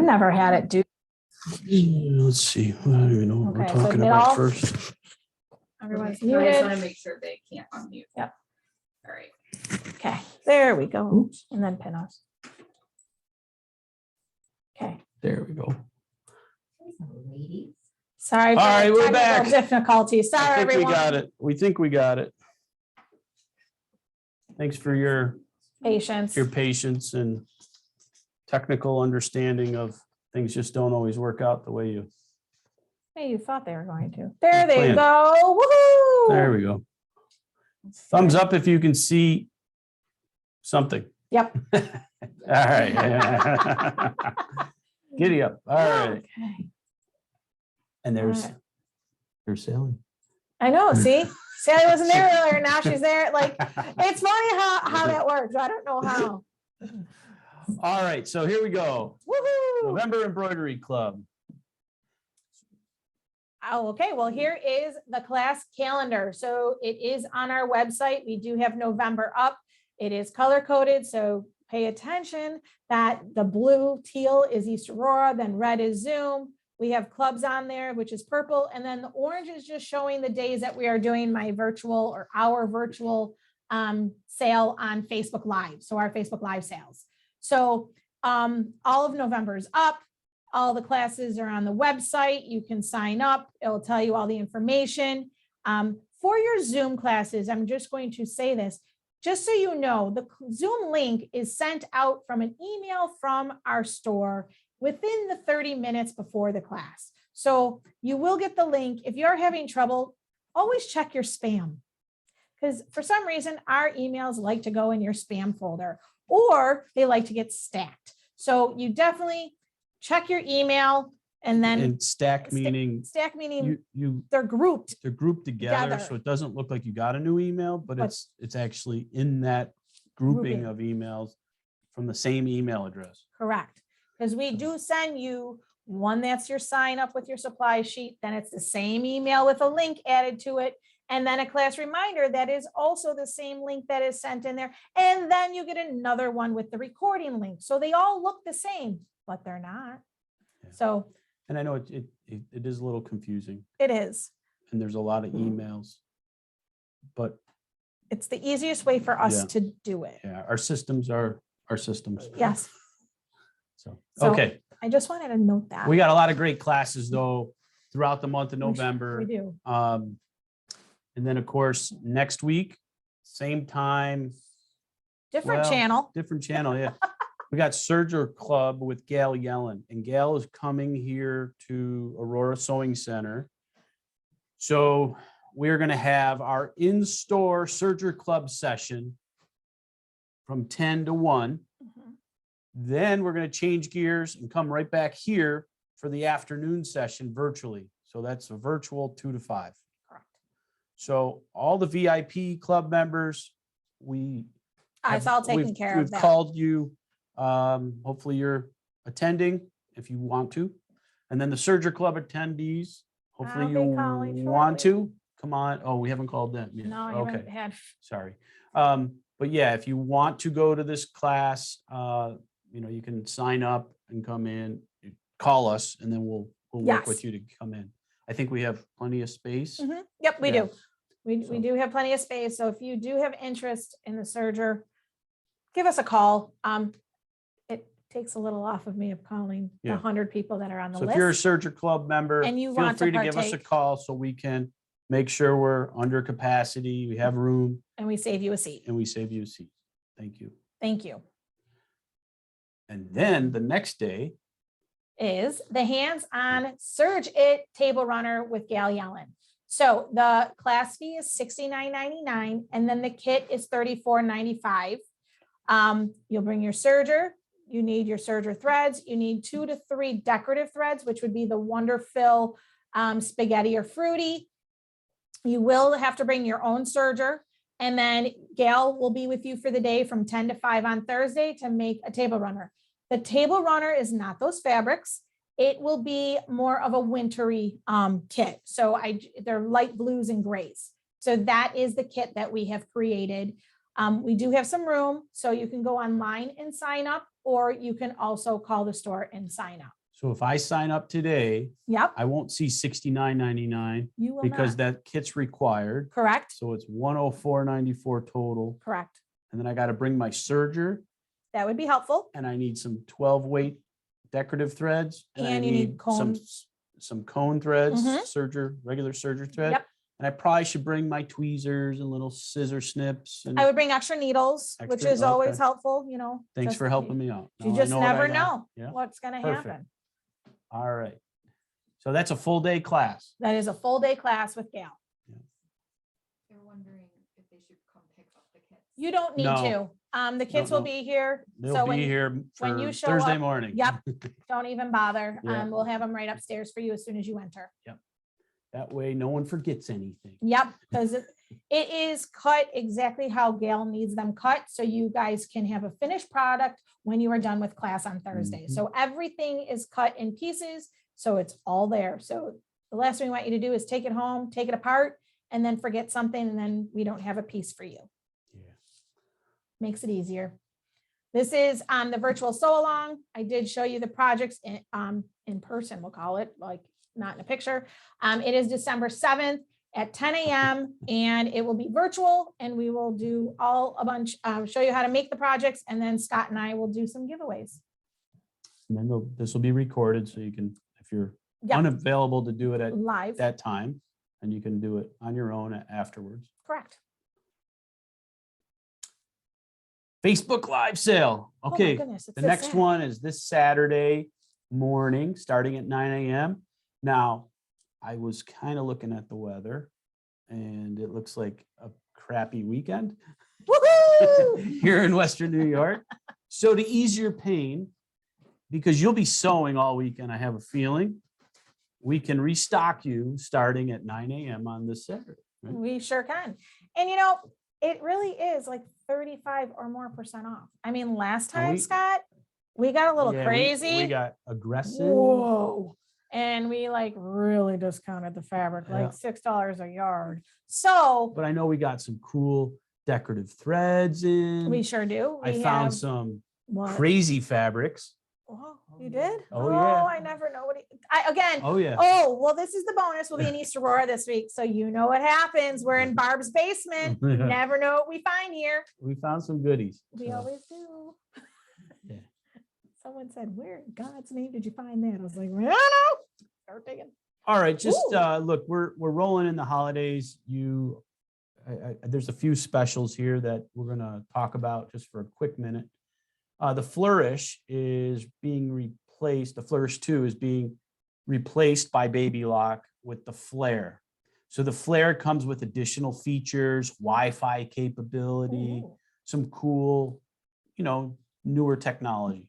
never had it do. Let's see. I don't even know what we're Okay, so talking mid about off. first. Everyone's Okay, I just want to muted. make sure they can't unmute. Yep. All right. Okay, there we go. And then pin us. Okay, There we go. sorry. All right, the we're technical back. difficulties. I Sorry, think everyone. we got it. We think we got it. Thanks for your Patience. patience and technical understanding of things just don't always work out the way you. Hey, you thought they were going to. There they Planned. go. Woohoo! There we go. Thumbs up if you can see something. Yep. All right. Giddy up. All right. Okay. And there's All there's Sally. I know. See, Sally wasn't there earlier. Now she's there. Like, it's funny how that works. I don't know how. All right. So here we go. Woohoo! November Embroidery Club. Oh, okay. Well, here is the class calendar. So it is on our website. We do have November up. It is color coded. So pay attention that the blue teal is East Aurora, then red is Zoom. We have clubs on there, which is purple. And then the orange is just showing the days that we are doing my virtual or our virtual sale on Facebook Live. So our Facebook Live sales. So all of November is up. All the classes are on the website. You can sign up. It'll tell you all the information. For your Zoom classes, I'm just going to say this, just so you know, the Zoom link is sent out from an email from our store within the 30 minutes before the class. So you will get the link. If you're having trouble, always check your spam, because for some reason, our emails like to go in your spam folder, or they like to get stacked. So you definitely check your email, and then And stack meaning stack meaning you they're grouped. they're grouped together, Together. so it doesn't look like you got a new email, but But- it's actually in that grouping Grouping. of emails from the same email address. Correct. Because we do send you one that's your sign up with your supply sheet, then it's the same email with a link added to it, and then a class reminder that is also the same link that is sent in there. And then you get another one with the recording link. So they all look the same, but they're not. Yeah. So And I know it is a little confusing, it is. and there's a lot of emails, but It's the easiest way for us Yeah. to do it. yeah, our systems are our systems. Yes. So, So okay, I just wanted to note that. we got a lot of great classes though throughout the month of We November. do. And then of course, next week, same time, Different well, channel. different channel, yeah. We got Serger Club with Gail Yellen, and Gail is coming here to Aurora Sewing Center. So we're going to have our in-store Serger Club session from 10 to 1. Mhm. Then we're going to change gears and come right back here for the afternoon session virtually. So that's a virtual 2 to 5. Correct. So all the VIP club members, It's all taken care of. We've called you. Hopefully you're attending if you want to. And then the Serger Club attendees, hopefully I'll you be calling want shortly. to. Come on. Oh, we haven't called them yet. No, I Okay, haven't had. sorry. But yeah, if you want to go to this class, you can sign up and come in, call us, and then we'll work with Yes. you to come in. I think we have plenty of space. Mhm. Yep, we Yeah. do. We So- do have plenty of space. So if you do have interest in the Serger, give us a call. It takes a little off of me of calling the Yeah. 100 people that are on the So if you're a list. Serger Club member, And you feel want to free to give us a partake. call so we can make sure we're under capacity, we have room, And we save you a seat. and we save you a seat. Thank you. Thank you. And then the next day, Is the hands-on Surge It Table Runner with Gail Yellen. So the class fee is $69.99, and then the kit is $34.95. You'll bring your serger. You need your serger threads. You need 2 to 3 decorative threads, which would be the Wonderfill spaghetti or fruity. You will have to bring your own serger. And then Gail will be with you for the day from 10 to 5 on Thursday to make a table runner. The table runner is not those fabrics. It will be more of a wintry kit. So they're light blues and grays. So that is the kit that we have created. We do have some room, so you can go online and sign up, or you can also call the store and sign up. So if I sign up today, Yep, I won't see $69.99 you will because not. that kit's required. Correct, So it's $104.94 total. correct. And then I got to bring my serger That would be helpful. and I need some 12 weight decorative threads. I And you need some cone threads, Mhm. regular serger thread. Yep. And I probably should bring my tweezers and little scissor snips. And I would bring extra needles, which Extra? is always Okay. helpful, you know. thanks just- for helping me out. You Now I just know what I never got. know Yeah. what's gonna Perfect. happen. All right. So that's a full day class. That is a full day class with Gail. They're wondering if they should come pick up the kids. You don't need No. to. The kids will no. be here. They'll So be when, here when for you show Thursday up- morning. Yep. Don't even bother. Yeah. We'll have them right upstairs for you as soon as you enter. That way no one forgets anything. Yep, because it is cut exactly how Gail needs them cut, so you guys can have a finished product when you are done with class on Thursday. Mhm. So everything is cut in pieces, so it's all there. So the last thing we want you to do is take it home, take it apart, and then forget something, and then we don't have a piece for you. Yeah. Makes it easier. This is the virtual sew along. I did show you the projects in person, we'll call it, like not in a picture. It is December 7th at 10 a.m. and it will be virtual, and we will do show you how to make the projects, and then Scott and I will do some giveaways. And then this will be recorded so you can, if you're Yep, unavailable to do it at live, that time, and you can do it on your own afterwards. correct. Facebook Live sale. Oh my Okay, goodness, it's the this next sad. one is this Saturday morning, starting at 9 a.m. Now, I was kind of looking at the weather, and it looks like a crappy weekend Woohoo! here in Western New York. So to ease your pain, because you'll be sewing all weekend, I have a feeling, we can restock you starting at 9 a.m. on this Saturday. Right? We sure can. And it really is like 35% or more off. I mean, last time, we- Scott, we got a little Yeah, crazy. We got aggressive. Whoa. And we like really discounted the fabric, Yeah. like $6 a yard. So But I know we got some cool decorative threads in. we sure do. I We found have- some what? crazy fabrics. Oh, you did? Oh, yeah. I never know what again. Oh, yeah. Oh, well, this is the bonus. We'll be in East Aurora this week. So you know what happens. We're in Barb's basement. You never know what we find here. We found some goodies. We So, always do. Yeah. Someone said, where in God's name did you find that? I was like, I don't know. Start digging. all right, just Ooh. look, we're rolling in the holidays. There's a few specials here that we're gonna talk about just for a quick minute. The Flourish is being replaced. The Flourish 2 is being replaced by Baby Lock with the Flare. So the Flare comes with additional features, Wi-Fi capability, Ooh. some cool, newer technology.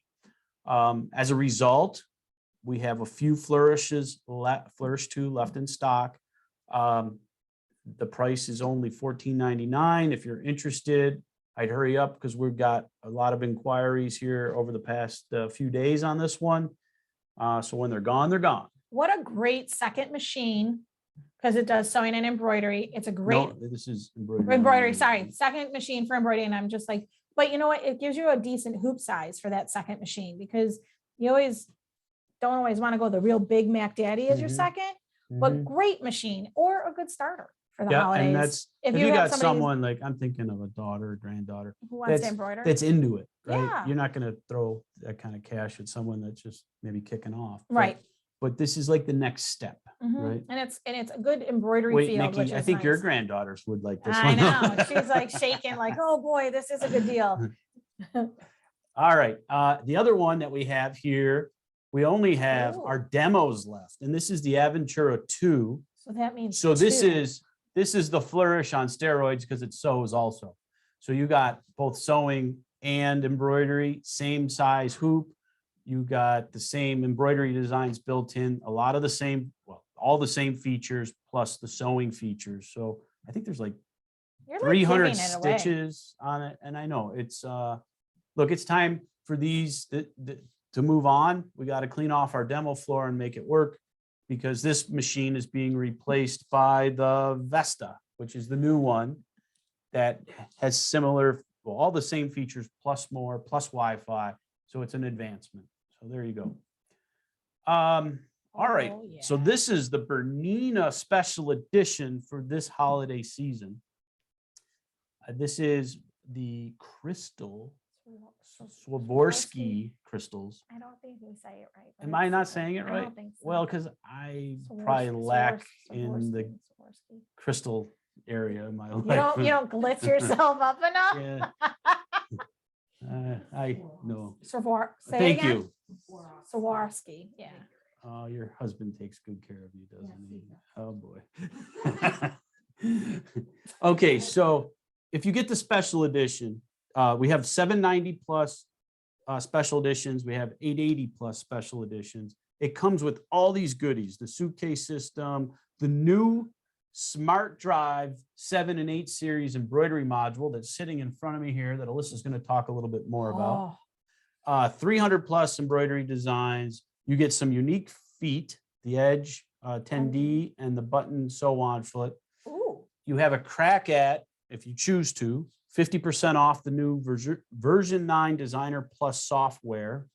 As a result, we have a few Flourish 2 left in stock. The price is only $14.99. If you're interested, I'd hurry up because we've got a lot of inquiries here over the past few days on this one. So when they're gone, they're gone. What a great second machine, because it does sewing and embroidery. It's a great No, this is embroidery. embroidery, sorry, second machine for embroidery. And I'm just like, but you know what? It gives you a decent hoop size for that second machine, because you don't always want to go the real big Mac Daddy as your Mhm. second, but Mhm. great machine or a good starter for the Yeah, holidays. and that's if if you you have got somebody someone like I'm thinking of a daughter or granddaughter who wants to that's- embroider. that's into it, right? Yeah. You're not going to throw that kind of cash at someone that's just maybe kicking off. but- Right. But this is like the next step, Mhm. right? And it's a good embroidery Wait, field, which Nikki, I is think your nice. granddaughters would like this I one. know. She's like shaking, like, oh boy, this is a good deal. All right. The other one that we have here, we only have Ooh. our demos left, and this is the Aventura 2. So that means So this two. is the Flourish on steroids because it sews also. So you got both sewing and embroidery, same size hoop. You got the same embroidery designs built in, a lot of the same, well, all the same features plus the sewing features. So I think there's like You're 300 giving it away. stitches on it. And I know it's, look, it's time for these to move on. We got to clean off our demo floor and make it work, because this machine is being replaced by the Vesta, which is the new one. that has similar, well, all the same features plus more, plus Wi-Fi. So it's an advancement. So there you go. All right. Oh, So yeah. this is the Bernina special edition for this holiday season. This is the crystal Swarovski crystals. I don't think we say it right. but Am I it's not Swar- saying it I right? don't think so. Well, because I Swar- probably Swar- lack in the Swarovski. crystal area of my life. You don't glitz yourself up enough. Yeah. I know. Swar- say it Thank again. you. Swarovski, yeah. Your husband takes good care of you, doesn't he? Oh, boy. Okay, so if you get the special edition, we have 790 plus special editions. We have 880 plus special editions. It comes with all these goodies, the suitcase system, the new Smart Drive 7 and 8 series embroidery module that's sitting in front of me here that Alyssa's going to talk a little bit more about. Oh, 300 plus embroidery designs. You get some unique feet, the Edge 10D and the button sew on foot. ooh, You have a crack at, if you choose to, 50% off the new version 9 Designer Plus software.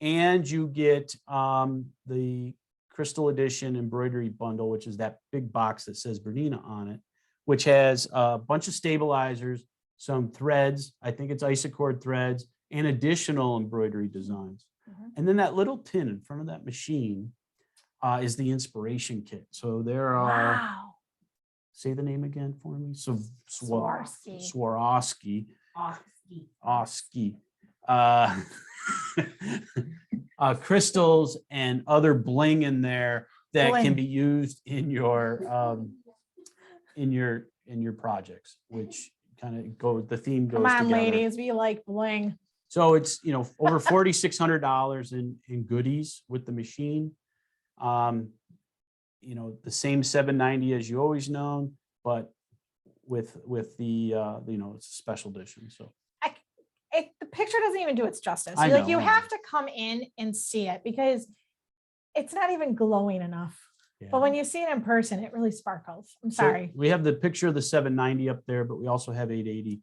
And you get the Crystal Edition embroidery bundle, which is that big box that says Bernina on it, which has a bunch of stabilizers, some threads, I think it's Isacord threads, and additional embroidery designs. Mhm. And then that little tin in front of that machine is the inspiration kit. So there are, wow. say the name again for me. So Swarovski. Swarovski. Crystals and other bling in there that Bling. can be used in your projects, which kind of go, the theme goes Come on, together. ladies, we like bling. So it's, over $4,600 in goodies with the machine. The same 790 as you always known, but with the it's a special edition. So The picture doesn't even do its justice. I Like, you know. have to come in and see it because it's not even glowing enough. yeah. But when you see it in person, it really sparkles. I'm So sorry. we have the picture of the 790 up there, but we also have 880,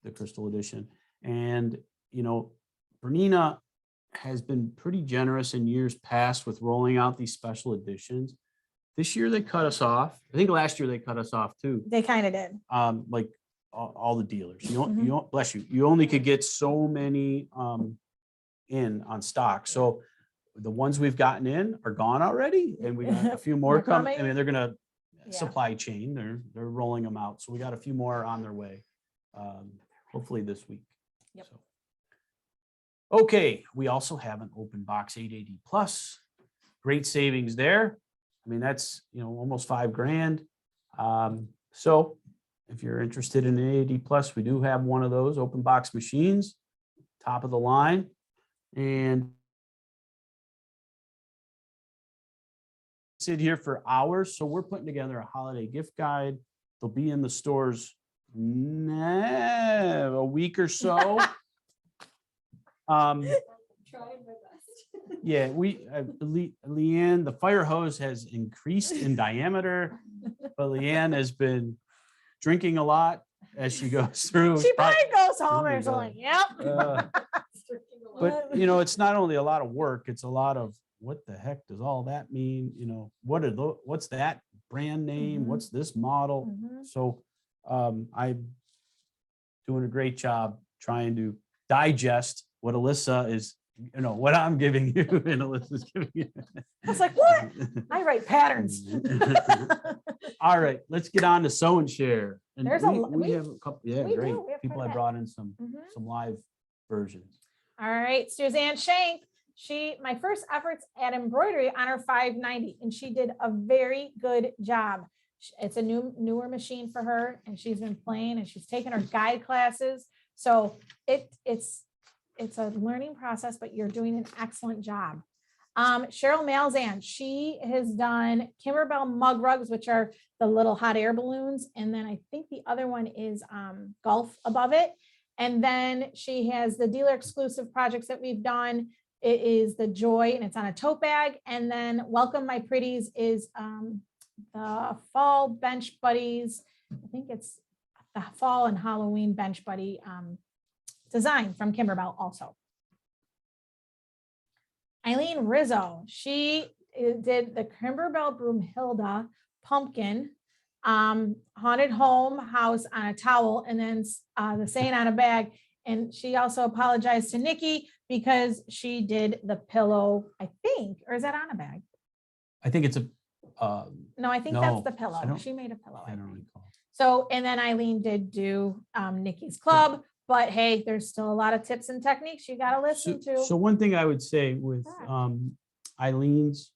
the Crystal Edition. And, Bernina has been pretty generous in years past with rolling out these special editions. This year they cut us off. I think last year they cut us off too. They kind of did. Like all the dealers. Bless you. You only could get so many in on stock. So the ones we've gotten in are gone already, and we got a few more More coming. I coming? mean, they're gonna Yeah. supply chain. They're rolling them out. So we got a few more on their way. Hopefully this week. Yep. So. Okay, we also have an open box 880 plus. Great savings there. I mean, that's almost $5,000. So if you're interested in an 880 plus, we do have one of those open box machines, top of the line, and sit here for hours. So we're putting together a holiday gift guide. They'll be in the stores a week or so. Trying my best. Yeah, Leanne, the fire hose has increased in diameter, but Leanne has been drinking a lot as she goes through. She probably goes home Oh my and is God. like, yep. But it's not only a lot of work, it's a lot of what the heck does all that mean? What's that brand name? Mhm. What's this model? Mhm. So I'm doing a great job trying to digest what Alyssa is, what I'm giving you and Alyssa's giving you. I was like, what? I write patterns. All right, let's get on to sew and share. And There's we have a couple, yeah, we do. great. We have People quite a have bit. brought in some Mhm. live versions. All right, Suzanne Shank. My first efforts at embroidery on her 590, and she did a very good job. It's a newer machine for her, and she's been playing, and she's taken her guide classes. So it's a learning process, but you're doing an excellent job. Cheryl Malzahn, she has done Kimberbell mug rugs, which are the little hot air balloons, and then I think the other one is Gulf above it. And then she has the dealer exclusive projects that we've done. It is the Joy, and it's on a tote bag. And then Welcome My Pretties is the Fall Bench Buddies. I think it's the fall and Halloween bench buddy design from Kimberbell also. Eileen Rizzo, she did the Kimberbell Broomhilda pumpkin, haunted home house on a towel, and then the saying on a bag. And she also apologized to Nikki because she did the pillow, I think, or is that on a bag? I think it's a, No, I think No, that's the I pillow. don't- She made a pillow. I I don't think. recall. So, and then Eileen did do Nikki's club, but hey, there's still a lot of tips and techniques you got to listen to. So one thing I would say with Correct. Eileen's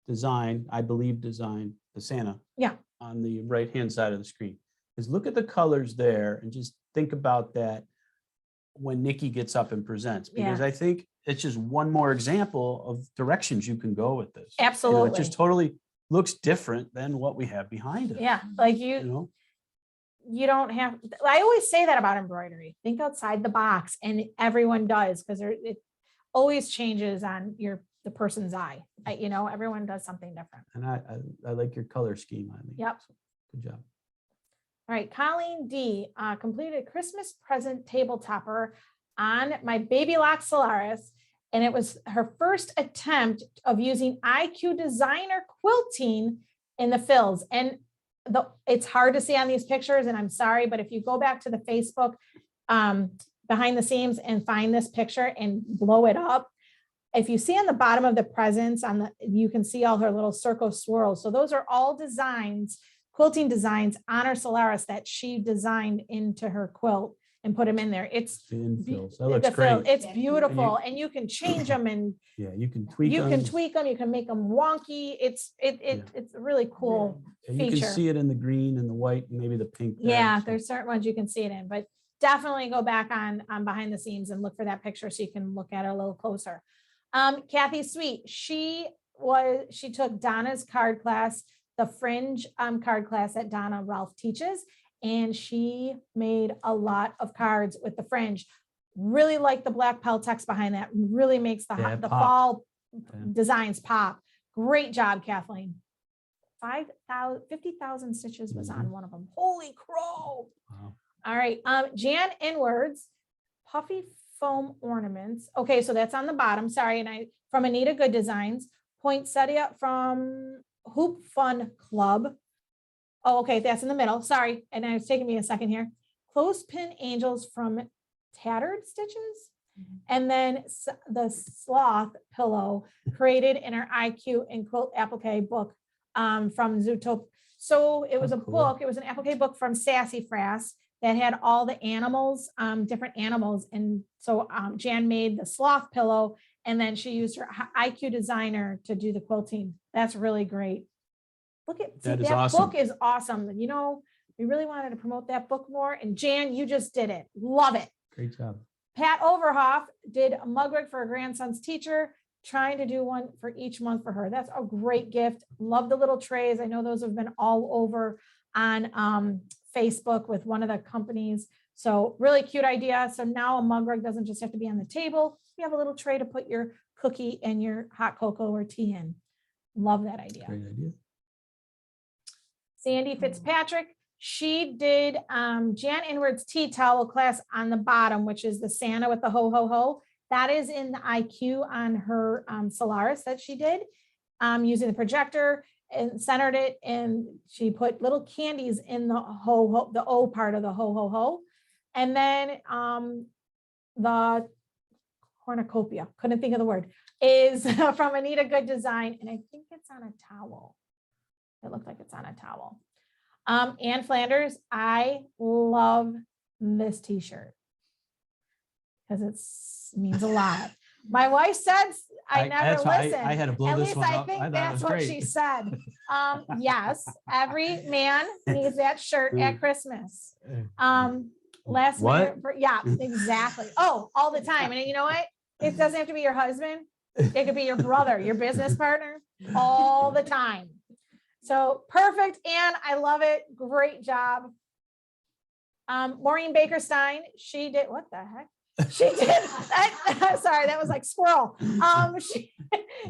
design, I believe design, the Santa. Yeah. On the right-hand side of the screen, is look at the colors there and just think about that when Nikki gets up and presents, because Yeah. I think it's just one more example of directions you can go with this. You know, Absolutely. it just totally looks different than what we have behind it. Yeah, like You know, you don't have, I always say that about embroidery. Think outside the box, and everyone does, because it always changes on the person's eye. You know, everyone does something different. and I like your color scheme, Eileen. Yep. So, good job. All right, Colleen D completed a Christmas present table topper on my Baby Lock Solaris, and it was her first attempt of using IQ Designer quilting in the fills. And it's hard to see on these pictures, and I'm sorry, but if you go back to the Facebook behind the scenes and find this picture and blow it up, if you see on the bottom of the presents you can see all her little circle swirls. So those are all designs, quilting designs on her Solaris that she designed into her quilt and put them in there. It's The infills, that the looks fill, great. it's beautiful, and you can change them, and Yeah, you can tweak you them. can tweak them, you can make them wonky. It's a really cool And you feature. can see it in the green and the white, and maybe the pink. there, Yeah, so. there's certain ones you can see it in, but definitely go back on behind the scenes and look for that picture so you can look at it a little closer. Kathy Sweet, she took Donna's card class, the fringe card class that Donna Ralph teaches, and she made a lot of cards with the fringe. Really like the black Peltex behind that. Really makes Yeah, it the popped. fall Yeah. designs pop. Great job, Kathleen. 50,000 stitches was on one of them. Holy crow. Wow. All right, Jan Inwards, puffy foam ornaments. Okay, so that's on the bottom, sorry, and from Anita Good Designs. Poinsettia from Hoop Fun Club. Oh, okay, that's in the middle, sorry, and it's taking me a second here. Clothespin Angels from Tattered Stitches. And then the sloth pillow created in our IQ and quilt applique book from Zootopia. So it was Oh, a cool. book, it was an applique book from Sassy Frass that had all the animals, different animals. And so Jan made the sloth pillow, and then she used her IQ designer to do the quilting. That's really great. Look at That is that awesome. book is awesome. You know, we really wanted to promote that book more. And Jan, you just did it. Love it. Great job. Pat Overhoff did a mug rig for her grandson's teacher, trying to do one for each month for her. That's a great gift. Love the little trays. I know those have been all over on Facebook with one of the companies. So really cute idea. So now a mug rig doesn't just have to be on the table. You have a little tray to put your cookie and your hot cocoa or tea in. Love that idea. Great idea. Sandy Fitzpatrick, she did Jan Inward's tea towel class on the bottom, which is the Santa with the ho ho ho. That is in the IQ on her Solaris that she did using the projector and centered it, and she put little candies in the ho ho, the O part of the ho ho ho, and then the cornucopia, couldn't think of the word, is from Anita Good Design, and I think it's on a towel. It looked like it's on a towel. Ann Flanders, I love this t-shirt because it means a lot. My wife said I never that's why listened. I had to blow At this least one I up. think I thought it that's was what great. she said. Yes, every man needs that shirt at Christmas. Last What? minute, yeah, exactly. Oh, all the time. And you know what? It doesn't have to be your husband. It could be your brother, your business partner, all the time. So perfect, Anne. I love it. Great job. Maureen Bakerstein, she did, what the heck? She did, sorry, that was like squirrel.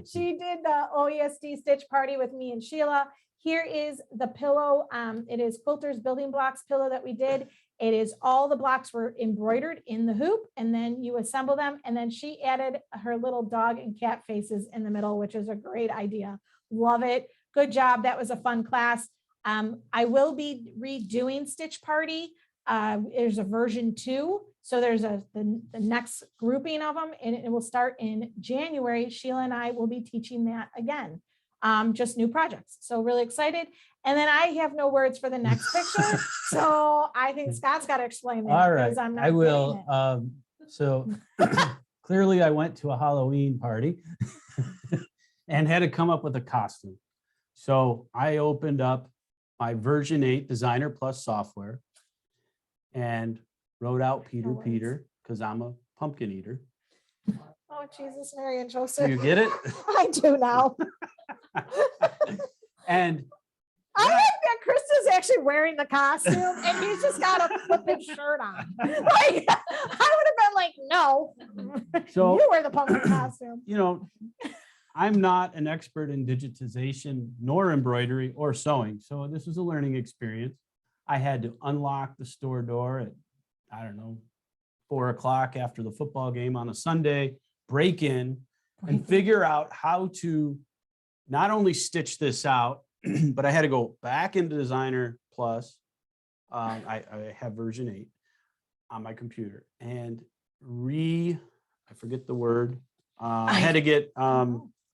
She did the OESD stitch party with me and Sheila. Here is the pillow. It is Quilters Building Blocks pillow that we did. It is all the blocks were embroidered in the hoop, and then you assemble them. And then she added her little dog and cat faces in the middle, which is a great idea. Love it. Good job. That was a fun class. I will be redoing Stitch Party. There's a version 2. So there's the next grouping of them, and it will start in January. Sheila and I will be teaching that again. Just new projects. So really excited. And then I have no words for the next picture. So I think Scott's got to explain that. All right, 'cause I'm not I getting will. it. So clearly I went to a Halloween party And had to come up with a costume. So I opened up my version 8 Designer Plus software and wrote out Peter, words. Peter, because I'm a pumpkin eater. Oh, Jesus, Mary and Do Joseph. you get it? I do now. And I like that Chris is actually wearing the costume and he's just got a flippin' shirt on. Like, I would have been like, no, so, you wear the pumpkin costume. you know, I'm not an expert in digitization nor embroidery or sewing. So this was a learning experience. I had to unlock the store door at, I don't know, 4 o'clock after the football game on a Sunday, break in and figure out how to not only stitch this out, but I had to go back into Designer Plus. I have version 8 on my computer and I forget the word. I had to get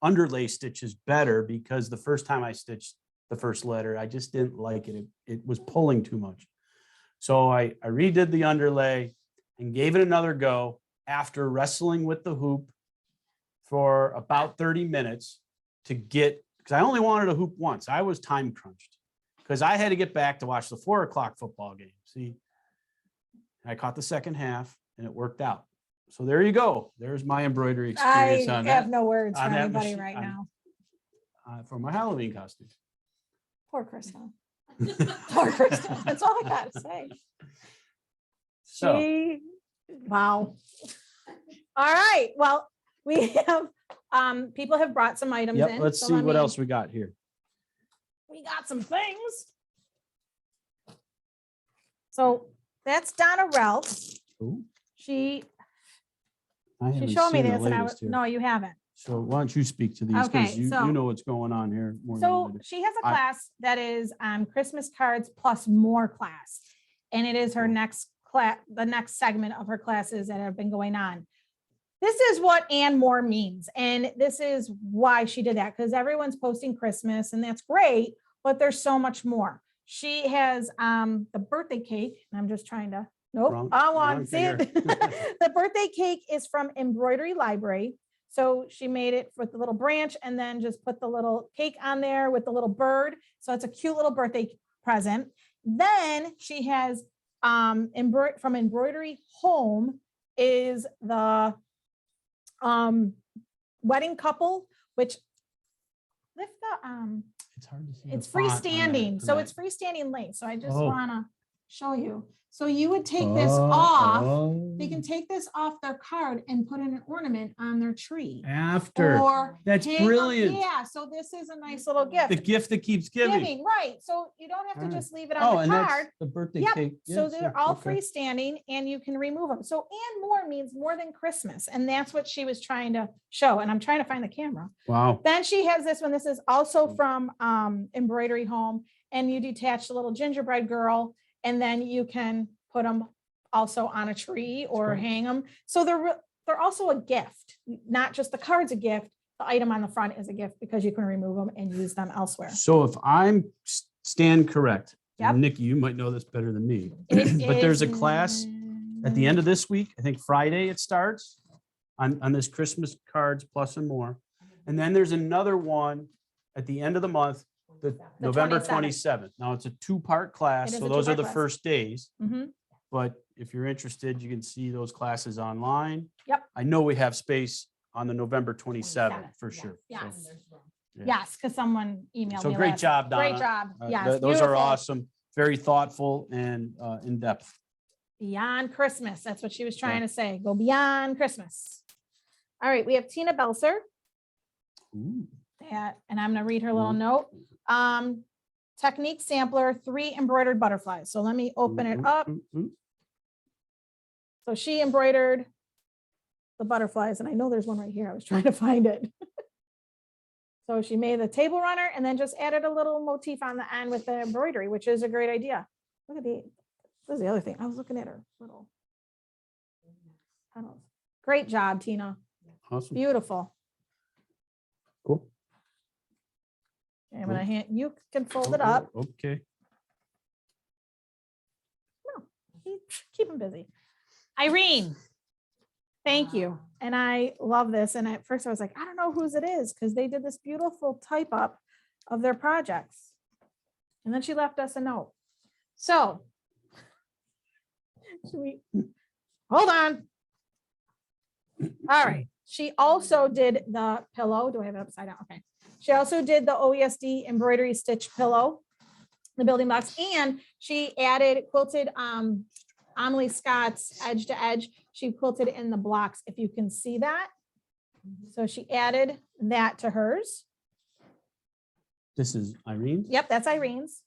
underlay stitches better because the first time I stitched the first letter, I just didn't like it. It was pulling too much. So I redid the underlay and gave it another go after wrestling with the hoop for about 30 minutes to get, because I only wanted a hoop once. I was time crunched because I had to get back to watch the 4 o'clock football game. See, I caught the second half and it worked out. So there you go. There's my embroidery experience I on have that, no words for on that anybody machine- right on- now. for my Halloween costume. Poor Krista. Poor Krista. That's all I got to say. So Wow. All right. Well, we have, people have brought some items in. yep, let's so see let what me- else we got here. We got some things. So that's Donna Ralph. Ooh, She I haven't showed me seen the this and I was, latest here. no, you haven't. So why don't you speak to these, Okay, because you so- know what's going on here. more than So I do. she has a I- class that is Christmas cards plus more class. And it is her Cool. next class, the next segment of her classes that have been going on. This is what and more means. And this is why she did that, because everyone's posting Christmas and that's great, but there's so much more. She has the birthday cake, and I'm just trying to, nope, Wrong- I wrong want, see it. The birthday cake is from Embroidery Library. So she made it with the little branch and then just put the little cake on there with the little bird. So it's a cute little birthday present. Then she has from Embroidery Home is the wedding couple, which lift the It's hard to see. the it's font on that freestanding. So tonight. it's freestanding link. So I just Oh. want to show you. So you would take this off. Oh, They can take this off their card and put in an ornament on their tree. after. Or That's hang 'em- brilliant. Yeah, so this is a nice little The gift. gift that keeps giving. Giving, right. So you don't have to Alright. just leave it Oh, on and the that's card. the birthday Yep. cake. So Yes, they're yeah, all okay. freestanding and you can remove them. So and more means more than Christmas. And that's what she was trying to show. And I'm trying to find the camera. Wow. Then she has this one. This is also from Embroidery Home. And you detach the little gingerbread girl and then you can put them also on a tree or great. hang them. So they're also a gift, not just the card's a gift. The item on the front is a gift because you can remove them and use them elsewhere. So if I'm stand correct, Yep. and Nikki, you might know this better than me, It but there's a is, class at the end of this week. I think Friday it starts on this Christmas cards plus and more. And then there's another one at the end of the month, the November 27th. 27th. Now it's a 2-part class. It is So a those are 2-part the class. first days. Mhm. But if you're interested, you can see those classes online. Yep. I know we have space on the November 27th for sure. So, Yes. Yeah. Yes, because someone emailed me. So great last- job, Donna. Great job. Those Yes. are beautiful. awesome, very thoughtful and in depth. Beyond Christmas. That's what she was trying to say. Go beyond Christmas. All right, we have Tina Belser. Ooh. that, and I'm gonna read her little Mhm. note. Technique sampler, 3 embroidered butterflies. So let me open it up. So she embroidered the butterflies, and I know there's one right here. I was trying to find it. So she made the table runner and then just added a little motif on the end with the embroidery, which is a great idea. Look at this is the other thing. I was looking at her little tunnels. Great job, Tina. Awesome. Beautiful. Cool. I'm gonna hand, you can fold it up. Okay. Keep them busy. Irene, thank you. And I love this. And at first I was like, I don't know whose it is because they did this beautiful type up of their projects. And then she left us a note. So should we hold on? All right. She also did the pillow. Do I have it upside down? Okay. She also did the OESD embroidery stitch pillow, the building blocks, and she added quilted Amelie Scott's edge to edge. She quilted in the blocks, if you can see that. So she added that to hers. This is Irene. Yep, that's Irene's.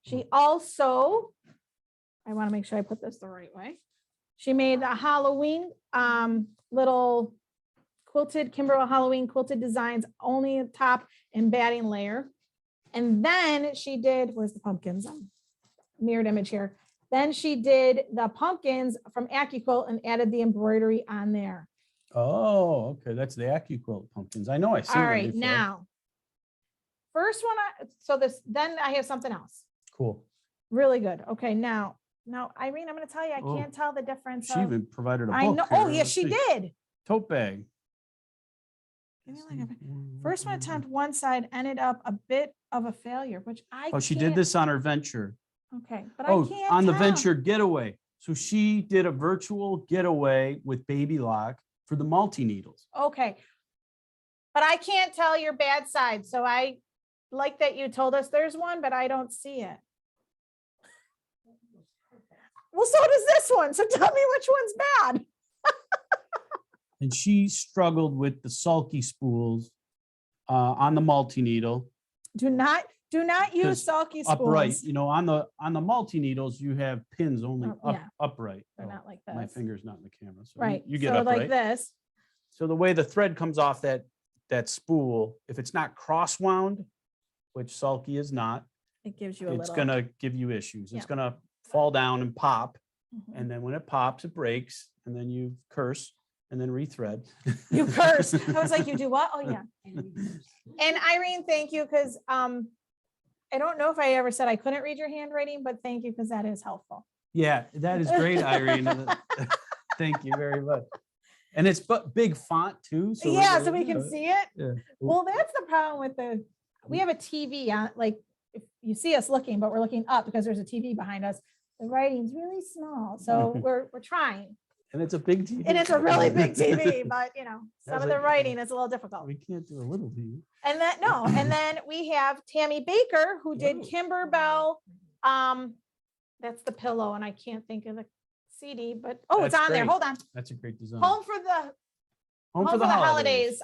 She also, I want to make sure I put this the right way. She made the Halloween little quilted Kimberly Halloween quilted designs, only a top and batting layer. And then she did, where's the pumpkins? Mirrored image here. Then she did the pumpkins from AccuQuilt and added the embroidery on there. Oh, okay. That's the AccuQuilt pumpkins. I know I see All them right, before. now, first one, then I have something else. Cool. Really good. Okay, now, Irene, I'm going to tell you, I Oh, can't tell the difference. She even provided a book. I know. Oh, here. yes, she Let's see. did. Tote bag. Give me like first one attempt, one side ended up a bit of a failure, which I Oh, she did can't- this on her venture. Okay, but Oh, I can't on the tell. venture getaway. So she did a virtual getaway with Baby Lock for the multi-needles. Okay. But I can't tell your bad side. So I like that you told us there's one, but I don't see it. Well, so does this one. So tell me which one's bad. And she struggled with the sulky spools on the multi-needle. Do not use Because sulky spools. upright. You know, on the multi-needles, you have pins only Oh, yeah. upright. They're Oh, not like my this. finger's not in the camera. So Right. you get so upright. like this. So the way the thread comes off that spool, if it's not cross wound, which sulky is not, It gives you a it's little. gonna give you issues. It's Yeah. gonna fall down and pop. Mhm. And then when it pops, it breaks, and then you curse and then rethread. You curse. I was like, you do what? Oh yeah. And Irene, thank you, because I don't know if I ever said I couldn't read your handwriting, but thank you, because that is helpful. Yeah, that is great, Irene. Thank you very much. And it's big font too. So Yeah, so we can see it. Yeah. Well, that's the problem with we have a TV on, like, if you see us looking, but we're looking up because there's a TV behind us. The writing's really small, so we're trying. And it's a big TV. And it's a really big TV, but some That's of the like- writing is a little difficult. We can't do a little TV. And then we have Tammy Baker, who did Oh. Kimberbell. That's the pillow, and I can't think of the CD, but it's That's on there. great. Hold on. That's a great design. Home for the holidays.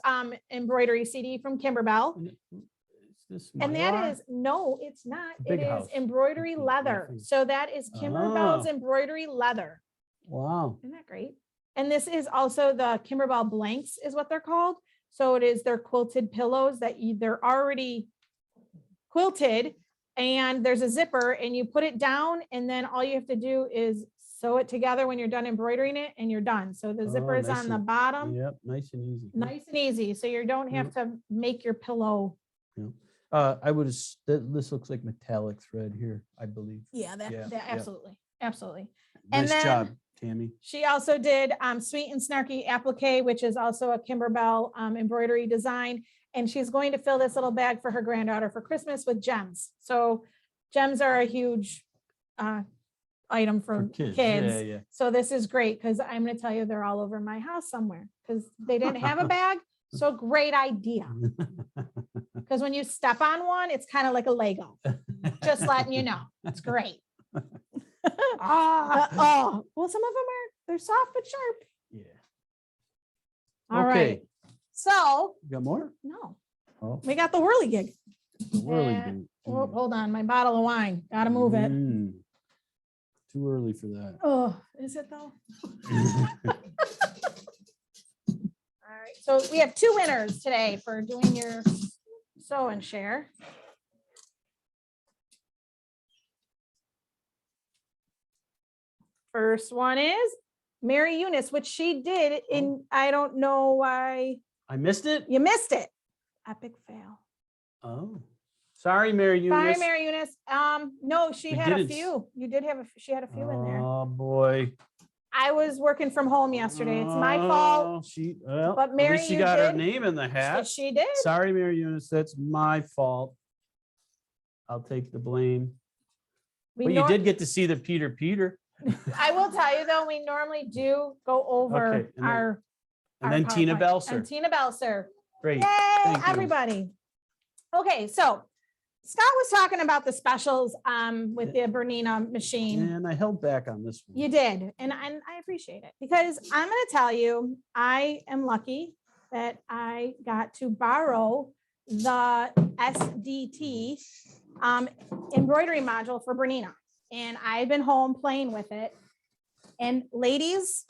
Embroidery CD from Kimberbell. Is this And Mylar? that is, no, it's not. The big It is house. embroidery Okay, leather. nothing. So that is Kimberbell's Ah. embroidery leather. Wow. Isn't that great? And this is also the Kimberbell blanks is what they're called. So it is their quilted pillows that they're already quilted, and there's a zipper, and you put it down, and then all you have to do is sew it together when you're done embroidering it, and you're done. So the zipper is nice on the and- bottom, Yep, nice and easy. nice and easy. So you don't have to make your pillow. I would, this looks like metallic thread here, I believe. Yeah, that Yeah. absolutely, absolutely. And Nice then- job, Tammy. She also did Sweet and Snarky Applique, which is also a Kimberbell embroidery design. And she's going to fill this little bag for her granddaughter for Christmas with gems. So gems are a huge item for kids. Yeah, yeah. So this is great, because I'm going to tell you they're all over my house somewhere, because they didn't have a bag. So great idea. Because when you step on one, it's kind of like a Lego. Just letting you know. It's great. Well, some of them they're soft but sharp. Yeah. All right. Okay. So, You got more? no. Oh, We got the whirligig. the whirly Yeah. boot. Oh, hold on, my bottle of wine. Gotta move it. Too early for that. Oh, is it though? All right, so we have two winners today for doing your sew and share. First one is Mary Eunice, which she did in, I don't know why I missed it? you missed it. Epic fail. Oh, sorry, Mary Sorry, Eunice. Mary Eunice. No, she We had a didn't- few. You did have she had a few in there. Oh, boy. I was working from home yesterday. It's my fault. Well, But at Mary, least she you got her did. name in the hat. She did. Sorry, Mary Eunice, that's my fault. I'll take the blame. We But you nor- did get to see the Peter. I will tell you though, we normally do go over Okay, and then- our. And our then Tina PowerPoint. Belser. And Tina Belser. Great. Yay, Thank you. everybody. Okay, so Scott was talking about the specials with the Bernina machine. And I held back on this one. You did, and I appreciate it because I'm going to tell you, I am lucky that I got to borrow the SDT embroidery module for Bernina, and I've been home playing with it. And ladies,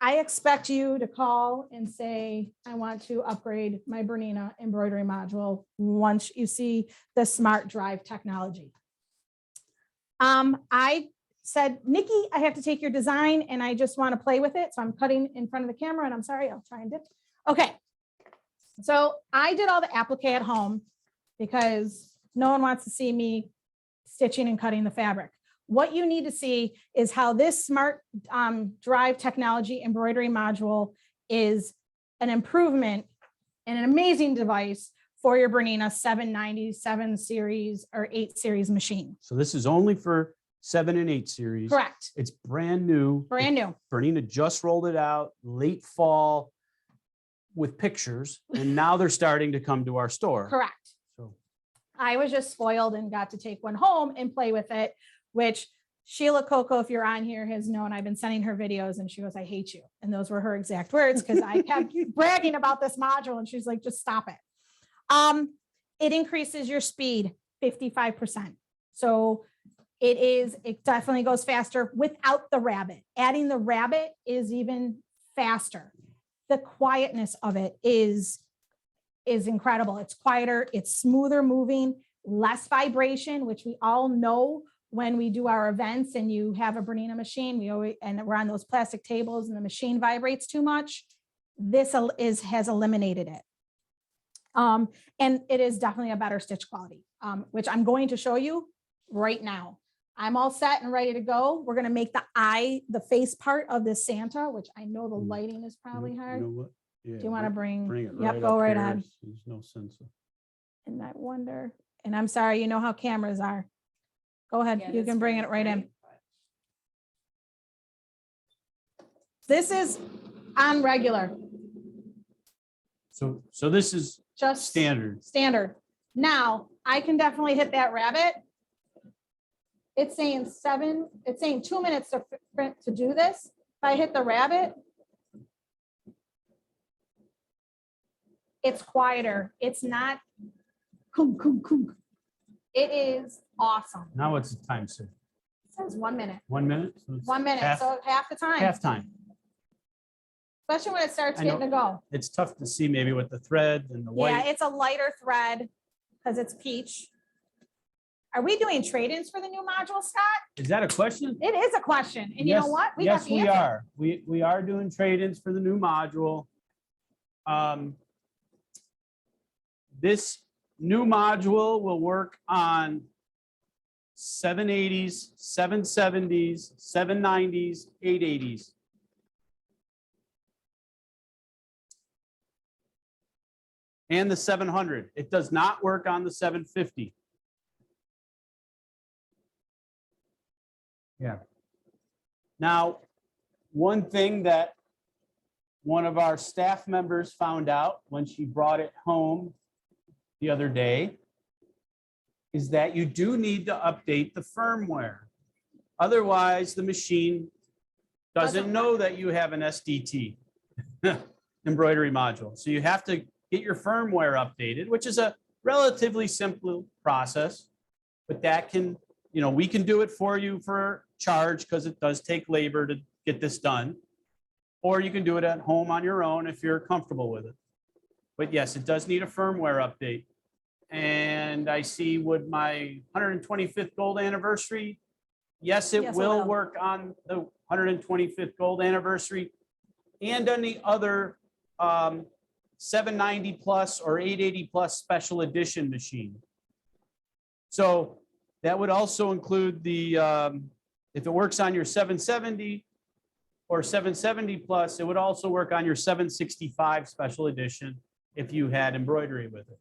I expect you to call and say, I want to upgrade my Bernina embroidery module once you see the smart drive technology. I said, Nikki, I have to take your design and I just want to play with it. So I'm cutting in front of the camera and I'm sorry, I'll try and dip. Okay. So I did all the applique at home because no one wants to see me stitching and cutting the fabric. What you need to see is how this smart drive technology embroidery module is an improvement and an amazing device for your Bernina 797 series or 8 series machine. So this is only for 7 and 8 series. Correct. It's brand new. Brand new. Bernina just rolled it out late fall with pictures, and now they're starting to come to our store. Correct. So I was just spoiled and got to take one home and play with it, which Sheila Coco, if you're on here, has known I've been sending her videos and she goes, I hate you. And those were her exact words because I kept bragging about this module and she's like, just stop it. It increases your speed 55%. So it definitely goes faster without the rabbit. Adding the rabbit is even faster. The quietness of it is incredible. It's quieter, it's smoother moving, less vibration, which we all know when we do our events and you have a Bernina machine, and we're on those plastic tables and the machine vibrates too much. This has eliminated it. And it is definitely a better stitch quality, which I'm going to show you right now. I'm all set and ready to go. We're going to make the face part of this Santa, which I know the lighting is probably hard. You know what? Yeah, Do you want to bring? bring it Yep, right go up right here. on. There's no sense of. And I wonder, and I'm sorry, you know how cameras are. Go ahead, Yeah, you that's can bring great, it right in. right? This is on regular, So this is just standard. standard. Now, I can definitely hit that rabbit. It's saying 2 minutes to do this. If I hit the rabbit, it's quieter. It's not kunk, kunk, kunk. It is awesome. Now what's the time, sir? It says 1 minute. 1 minute? So it's 1 minute, half- so half the time, Half time. especially when it starts I know. getting to go. It's tough to see maybe with the thread and the Yeah, white. it's a lighter thread because it's peach. Are we doing trade-ins for the new module, Scott? Is that a question? It is a question. And you know Yes, what? We yes, got the we answer. are. We are doing trade-ins for the new module. This new module will work on 780s, 770s, 790s, 880s. And the 700. It does not work on the 750. Yeah. Now, one thing that one of our staff members found out when she brought it home the other day is that you do need to update the firmware. Otherwise, the machine doesn't know that you have an SDT embroidery module. So you have to get your firmware updated, which is a relatively simple process, but that can, you know, we can do it for you for charge because it does take labor to get this done. Or you can do it at home on your own if you're comfortable with it. But yes, it does need a firmware update. And I see with my 125th gold anniversary, yes, it Yes, it will will. work on the 125th gold anniversary and on the other 790 plus or 880 plus special edition machine. So that would also include the, if it works on your 770 or 770 plus, it would also work on your 765 special edition if you had embroidery with it.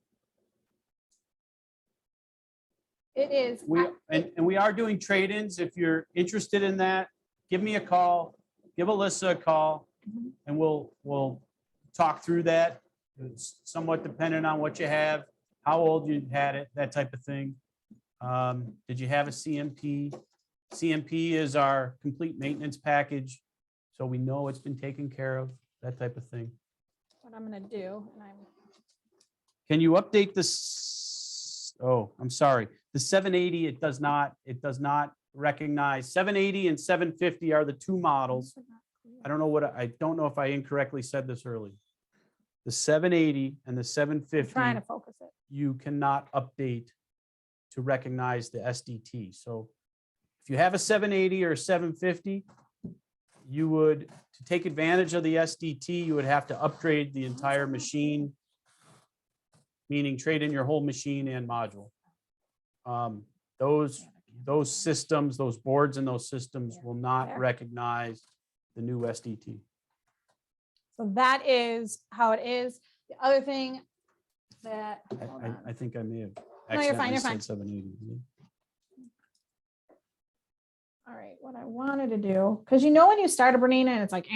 It is. And we are doing trade-ins. If you're interested in that, give me a call, give Alyssa a call, and we'll talk through that. It's somewhat dependent on what you have, how old you had it, that type of thing. Did you have a CMP? CMP is our complete maintenance package, so we know it's been taken care of, that type of thing. What I'm gonna do, and I'm. Can you update this? Oh, I'm sorry. The 780, it does not recognize. 780 and 750 are the two models. I don't know if I incorrectly said this earlier. The 780 and the I'm 750, trying to focus it. you cannot update to recognize the SDT. So if you have a 780 or a 750, you would, to take advantage of the SDT, you would have to upgrade the entire machine, meaning trade in your whole machine and module. Those systems, those boards and those systems will not recognize the new SDT. So that is how it is. The other thing that. I think I may have. No, you're fine, accidentally you're fine. said 780. All right, what I wanted to do, because you know when you start a Bernina and it's like,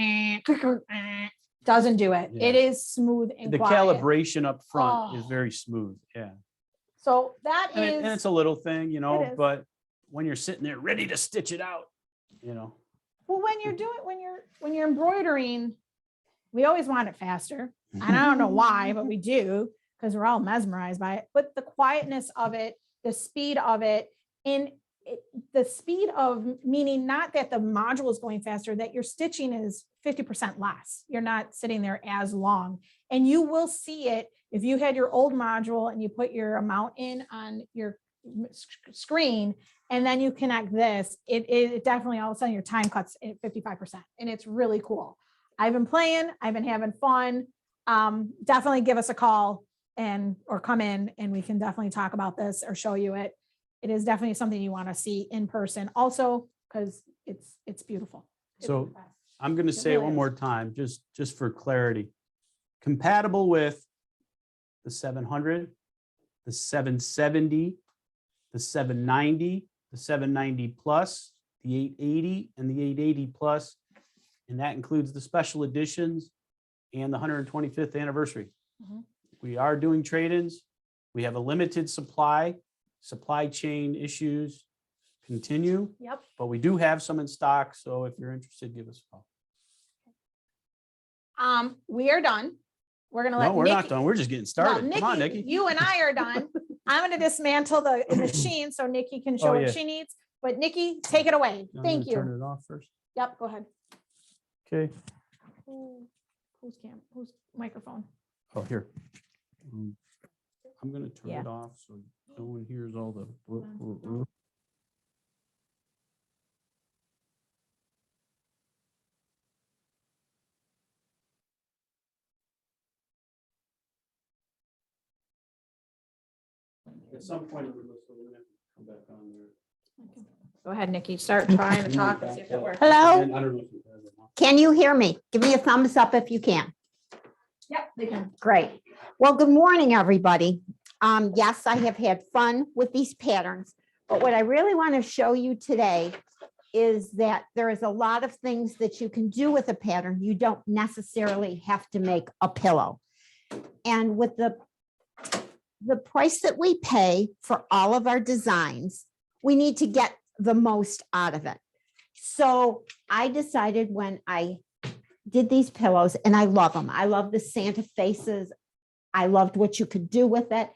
doesn't do it. Yeah. It is smooth and The quiet. calibration up front is Oh. very smooth. Yeah. So that And, is. and it's a little thing, you It know, is. but when you're sitting there ready to stitch it out, you know. Well, when you're doing, when you're embroidering, we always want it faster. And I don't know why, but we do, because we're all mesmerized by it. But the quietness of it, the speed of it, and the speed of, meaning not that the module is going faster, that your stitching is 50% less. You're not sitting there as long. And you will see it if you had your old module and you put your amount in on your screen, and then you connect this, it definitely all of a sudden your time cuts at 55%. And it's really cool. I've been playing, I've been having fun. Definitely give us a call or come in and we can definitely talk about this or show you it. It is definitely something you want to see in person also, because it's beautiful. It's So the best. I'm going to say it really one is. more time, just for clarity. Compatible with the 700, the 770, the 790, the 790 plus, the 880 and the 880 plus. And that includes the special editions and the 125th anniversary. Mhm. We are doing trade-ins. We have a limited supply chain issues continue, Yep. but we do have some in stock. So if you're interested, give us a call. We are done. We're gonna let No, we're Nikki, not done. We're just getting well, started. Come on, Nikki. You and I are done. I'm gonna dismantle the machine so Nikki can show Oh, what yeah. she needs. But Nikki, take it away. I'm Thank gonna you. Turn it off first. Yep, go ahead. Okay. Whose microphone? Oh, here. I'm gonna turn Yeah. it off so no one hears all the. At some point, we're gonna have to come back on there. Go ahead, Nikki. Start trying to talk. See if it works. Hello, And I don't know if you have it now. can you hear me? Give me a thumbs up if you can. Yep, they can. Great. Well, good morning, everybody. Yes, I have had fun with these patterns, but what I really want to show you today is that there is a lot of things that you can do with a pattern. You don't necessarily have to make a pillow. And with the price that we pay for all of our designs, we need to get the most out of it. So I decided when I did these pillows, and I love them. I love the Santa faces. I loved what you could do with it.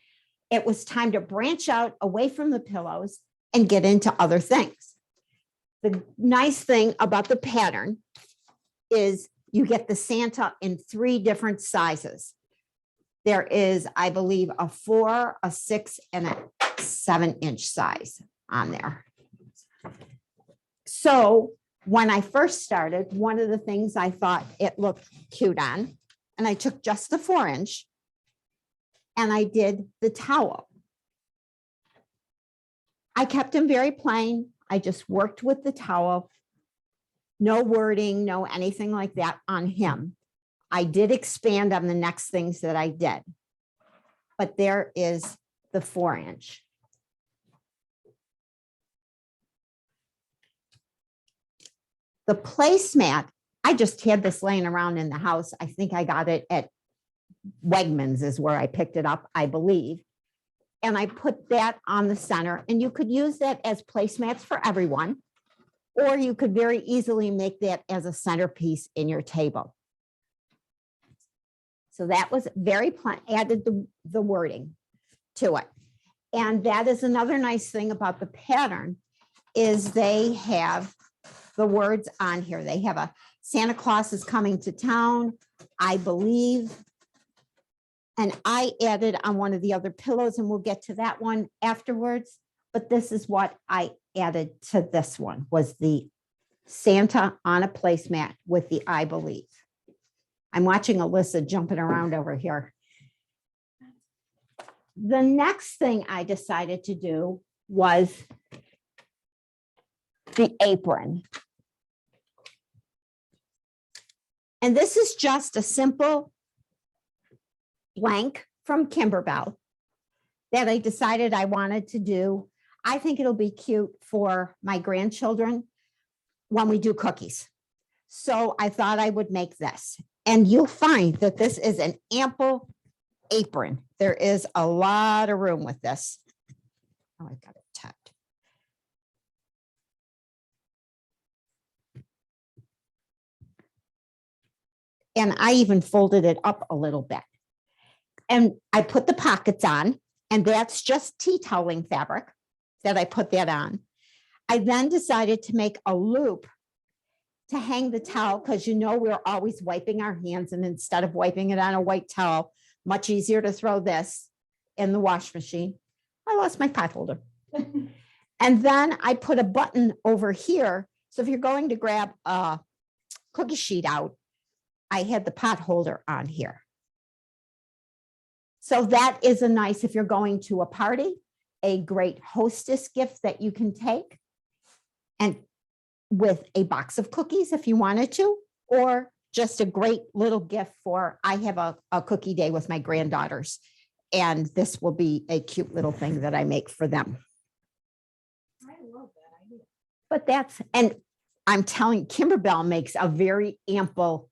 It was time to branch out away from the pillows and get into other things. The nice thing about the pattern is you get the Santa in 3 different sizes. There is, I believe, a 4, a 6, and a 7-inch size on there. So when I first started, one of the things I thought it looked cute on, and I took just the 4-inch and I did the towel. I kept him very plain. I just worked with the towel. No wording, no anything like that on him. I did expand on the next things that I did. But there is the 4-inch. The placemat, I just had this laying around in the house. I think I got it at Wegmans is where I picked it up, I believe. And I put that on the center, and you could use that as placemats for everyone, or you could very easily make that as a centerpiece in your table. So that was very plain, added the wording to it. And that is another nice thing about the pattern is they have the words on here. They have a Santa Claus is coming to town, I believe. And I added on one of the other pillows, and we'll get to that one afterwards. But this is what I added to this one, was the Santa on a placemat with the I believe. I'm watching Alyssa jumping around over here. The next thing I decided to do was the apron. And this is just a simple blank from Kimberbell that I decided I wanted to do. I think it'll be cute for my grandchildren when we do cookies. So I thought I would make this. And you'll find that this is an ample apron. There is a lot of room with this. Oh, I got it tapped. And I even folded it up a little bit. And I put the pockets on, and that's just tea toweling fabric that I put that on. I then decided to make a loop to hang the towel, because you know we're always wiping our hands, and instead of wiping it on a white towel, much easier to throw this in the wash machine. I lost my pot holder. And then I put a button over here. So if you're going to grab a cookie sheet out, I had the pot holder on here. So that is a nice, if you're going to a party, a great hostess gift that you can take, and with a box of cookies if you wanted to, or just a great little gift for, I have a cookie day with my granddaughters, and this will be a cute little thing that I make for them. I love that idea. But that's, and I'm telling, Kimberbell makes a very ample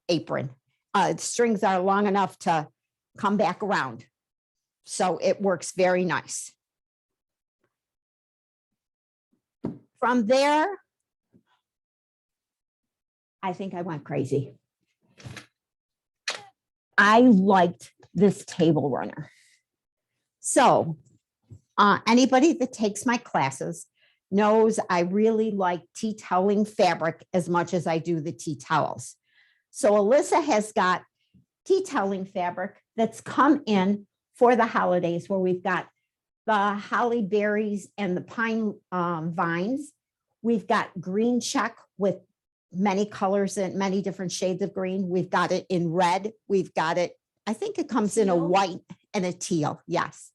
apron. Strings are long enough to come back around. So it works very nice. From there, I think I went crazy. I liked this table runner. So anybody that takes my classes knows I really like tea toweling fabric as much as I do the tea towels. So Alyssa has got tea toweling fabric that's come in for the holidays, where we've got the holly berries and the pine vines. We've got green check with many colors and many different shades of green. We've got it in red. We've got it, I think it comes in a white and a teal. Yes.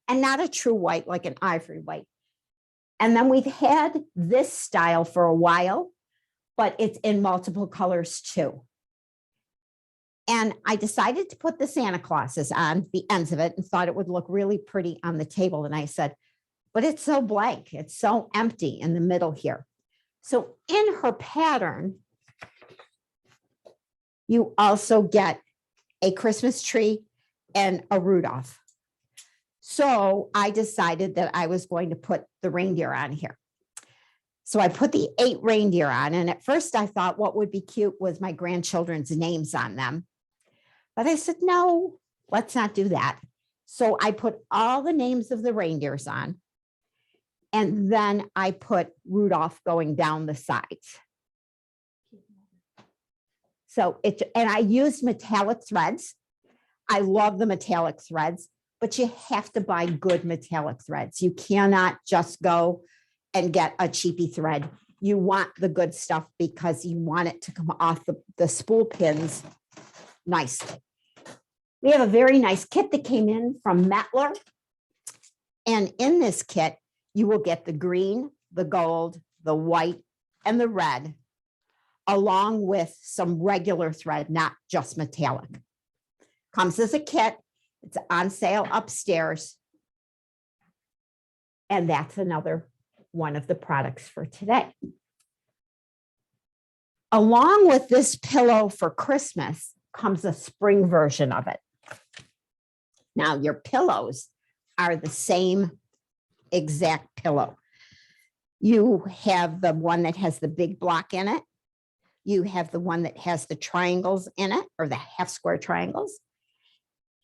And not a true white, like an ivory white. And then we've had this style for a while, but it's in multiple colors too. And I decided to put the Santa Clauses on the ends of it and thought it would look really pretty on the table. And I said, but it's so blank. It's so empty in the middle here. So in her pattern, you also get a Christmas tree and a Rudolph. So I decided that I was going to put the reindeer on here. So I put the 8 reindeer on. And at first I thought what would be cute was my grandchildren's names on them. But I said, no, let's not do that. So I put all the names of the reindeers on. And then I put Rudolph going down the sides. So and I used metallic threads. I love the metallic threads, but you have to buy good metallic threads. You cannot just go and get a cheapy thread. You want the good stuff because you want it to come off the spool pins nicely. We have a very nice kit that came in from Mettler. And in this kit, you will get the green, the gold, the white, and the red, along with some regular thread, not just metallic. Comes as a kit. It's on sale upstairs. And that's another one of the products for today. Along with this pillow for Christmas comes a spring version of it. Now, your pillows are the same exact pillow. You have the one that has the big block in it. You have the one that has the triangles in it, or the half square triangles.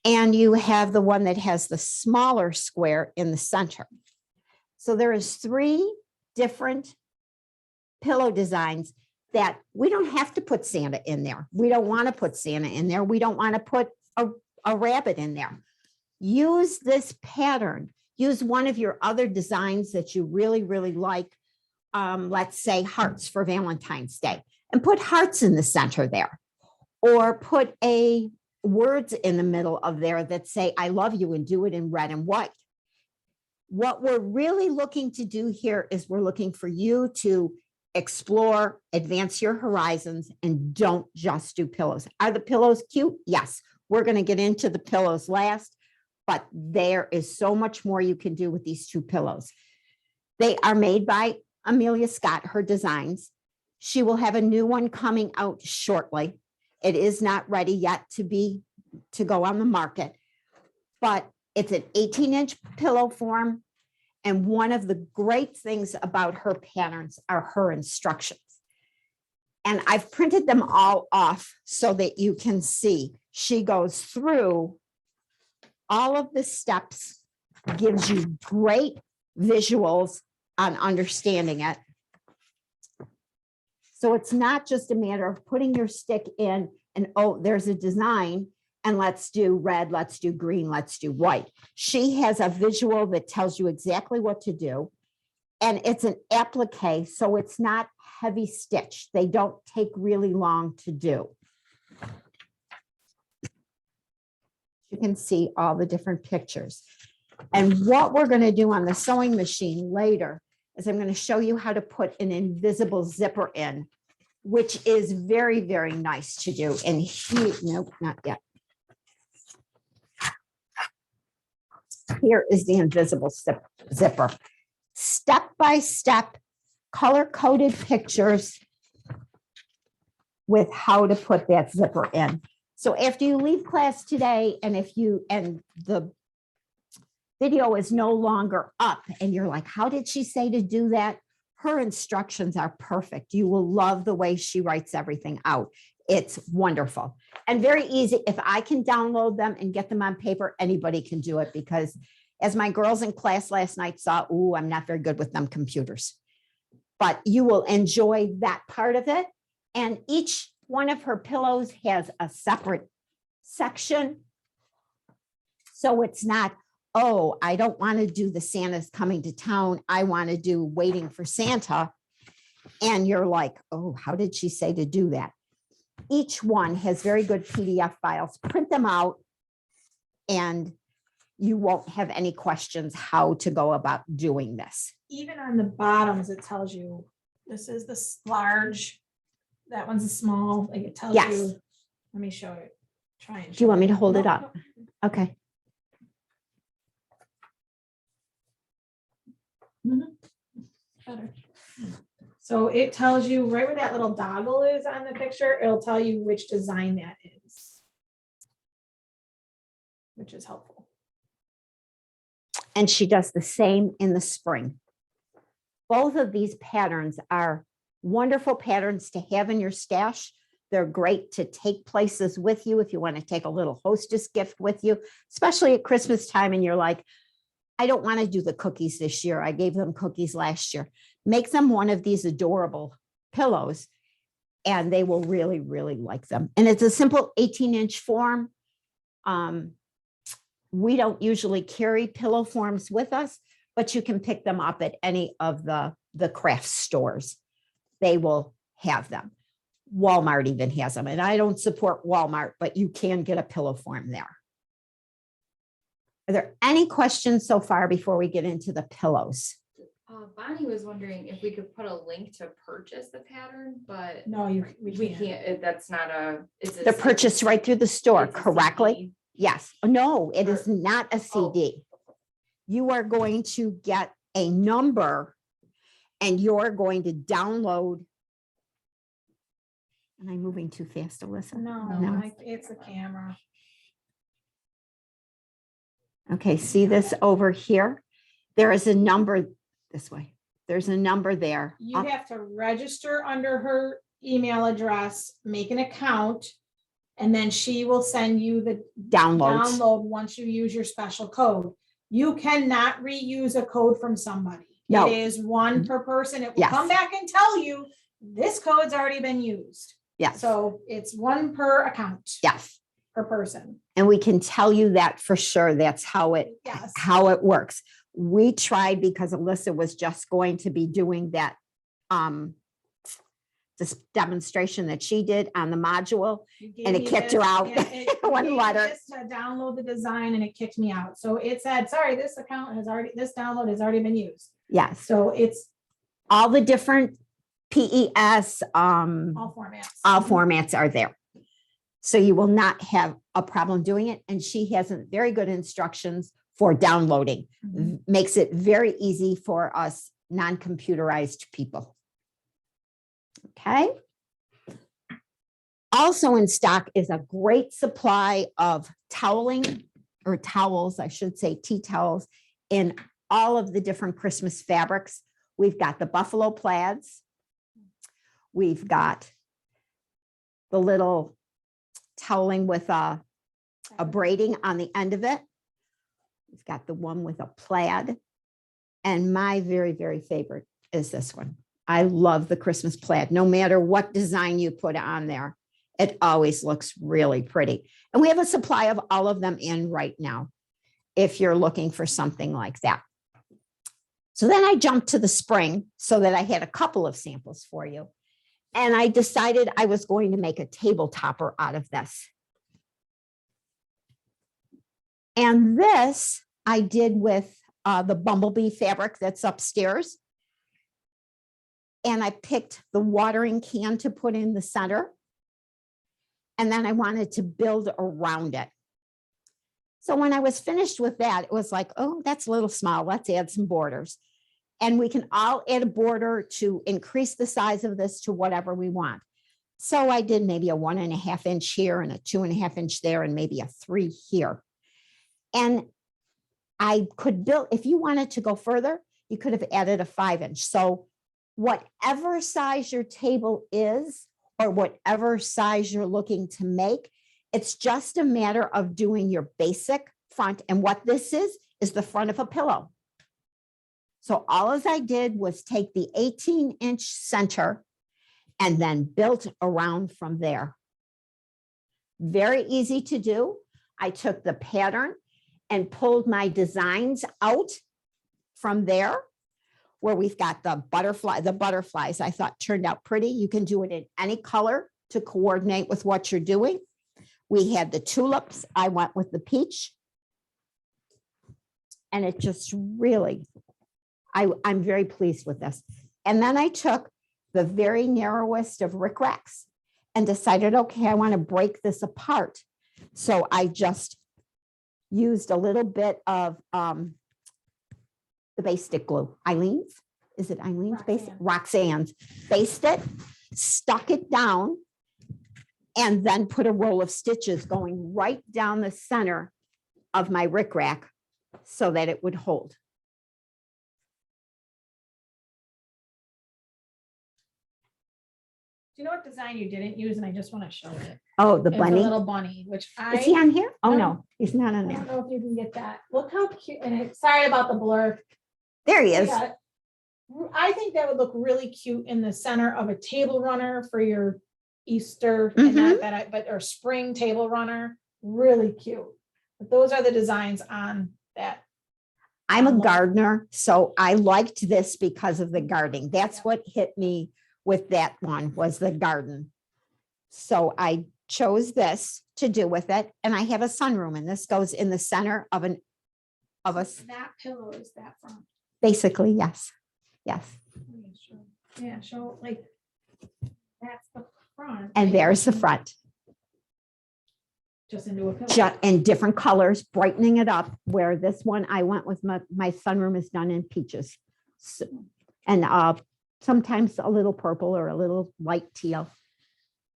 And you have the one that has the smaller square in the center. So there is 3 different pillow designs that we don't have to put Santa in there. We don't want to put Santa in there. We don't want to put a rabbit in there. Use this pattern. Use one of your other designs that you really, really like. Let's say hearts for Valentine's Day, and put hearts in the center there. Or put words in the middle of there that say, I love you, and do it in red and white. What we're really looking to do here is we're looking for you to explore, advance your horizons, and don't just do pillows. Are the pillows cute? Yes. We're going to get into the pillows last, but there is so much more you can do with these 2 pillows. They are made by Amelia Scott, her designs. She will have a new one coming out shortly. It is not ready yet to go on the market, but it's an 18-inch pillow form. And one of the great things about her patterns are her instructions. And I've printed them all off so that you can see. She goes through all of the steps, gives you great visuals on understanding it. So it's not just a matter of putting your stick in and, oh, there's a design, and let's do red, let's do green, let's do white. She has a visual that tells you exactly what to do. And it's an applique, so it's not heavy stitch. They don't take really long to do. You can see all the different pictures. And what we're going to do on the sewing machine later is I'm going to show you how to put an invisible zipper in, which is very, very nice to do. And nope, not yet. Here is the invisible zipper. Step by step, color-coded pictures with how to put that zipper in. So after you leave class today, and the video is no longer up and you're like, how did she say to do that? Her instructions are perfect. You will love the way she writes everything out. It's wonderful and very easy. If I can download them and get them on paper, anybody can do it, because as my girls in class last night saw, ooh, I'm not very good with them computers, but you will enjoy that part of it. And each one of her pillows has a separate section. So it's not, oh, I don't want to do the Santa's coming to town. I want to do waiting for Santa. And you're like, oh, how did she say to do that? Each one has very good PDF files. Print them out and you won't have any questions how to go about doing this. Even on the bottoms, it tells you, this is this large, that one's a small, like it tells Yes. you. Let me show it. Try and Do you want me to show hold it No, up? Okay. no. Better. So it tells you right where that little doggle is on the picture, it'll tell you which design that is, which is helpful. And she does the same in the spring. Both of these patterns are wonderful patterns to have in your stash They're great to take places with you if you want to take a little hostess gift with you, especially at Christmas time. And you're like, I don't want to do the cookies this year. I gave them cookies last year. Make them one of these adorable pillows and they will really, really like them. And it's a simple 18-inch form. We don't usually carry pillow forms with us, but you can pick them up at any of the craft stores. They will have them. Walmart even has them. And I don't support Walmart, but you can get a pillow form there. Are there any questions so far before we get into the pillows? Bonnie was wondering if we could put a link to purchase the pattern, but No, we we can't. can't, that's not They're purchased right through the store, it's a correctly? CD. Yes. No, it is Or- not a Oh. CD. You are going to get a number and you're going to download. Am I moving too fast, Alyssa? No, it's a camera. Okay, see this over here? There is a number this way. There's a number there. You have to register under her email address, make an account, and then she will send you the Downloads. download once you use your special code. You cannot reuse a code from somebody. No. It is one per person. It will Yes. come back and tell you this code's already been used. Yes, So it's one per account, yes. per person. And we can tell you that for sure. That's how it Yes. works. We tried because Alyssa was just going to be doing that this demonstration that she did on the module. You gave And it me kicked this, her out. yeah, it Wouldn't gave me let her. this To download the design and it kicked me out. So it said, sorry, this download has already been used. Yes, So it's all the different PES, all formats. all formats are there. So you will not have a problem doing it. And she has very good instructions for downloading. Mhm. Makes it very easy for us non-computerized people. Okay. Also in stock is a great supply of toweling or towels, I should say, tea towels in all of the different Christmas fabrics. We've got the buffalo plaids. We've got the little toweling with a braiding on the end of it. We've got the one with a plaid. And my very, very favorite is this one. I love the Christmas plaid. No matter what design you put on there, it always looks really pretty. And we have a supply of all of them in right now, if you're looking for something like that. So then I jumped to the spring so that I had a couple of samples for you. And I decided I was going to make a table topper out of this. And this I did with the bumblebee fabric that's upstairs. And I picked the watering can to put in the center. And then I wanted to build around it. So when I was finished with that, it was like, oh, that's a little small. Let's add some borders. And we can all add a border to increase the size of this to whatever we want. So I did maybe a 1.5 inch here and a 2.5 inch there and maybe a 3 here. And I could build, if you wanted to go further, you could have added a 5 inch. So whatever size your table is, or whatever size you're looking to make, it's just a matter of doing your basic front. And what this is the front of a pillow. So all as I did was take the 18-inch center and then built around from there. Very easy to do. I took the pattern and pulled my designs out from there, where we've got the butterflies I thought turned out pretty. You can do it in any color to coordinate with what you're doing. We had the tulips. I went with the peach. And it just really, I'm very pleased with this. And then I took the very narrowest of rickrack and decided, okay, I want to break this apart. So I just used a little bit of the base stick glue. Eileen's, is it Eileen's base? Roxanne's. Based it, stuck it down, and then put a roll of stitches going right down the center of my rickrack so that it would hold. you know what design you didn't use? And I just want to show it. Oh, the It's a bunny. little bunny, which Is he I on here? Oh, No. no, he's not on don't there. know if you can get that. Look how cute, and sorry about the blur. There he is. Yeah. I think that would look really cute in the center of a table runner for your Easter and Mm-hmm. or spring table runner, really cute. But those are the designs on that. I'm a Love it. gardener, so I liked this because of the gardening. That's what hit me with that one was the garden. So I chose this to do with it, and I have a sunroom, and this goes in the center of That pillow is that from. basically, yes, yes. Yeah, show like that's the front. And right? there's the front, Just into a pillow. just in different colors, brightening it up. Where this one I went with my sunroom is done in peaches, and sometimes a little purple or a little light teal.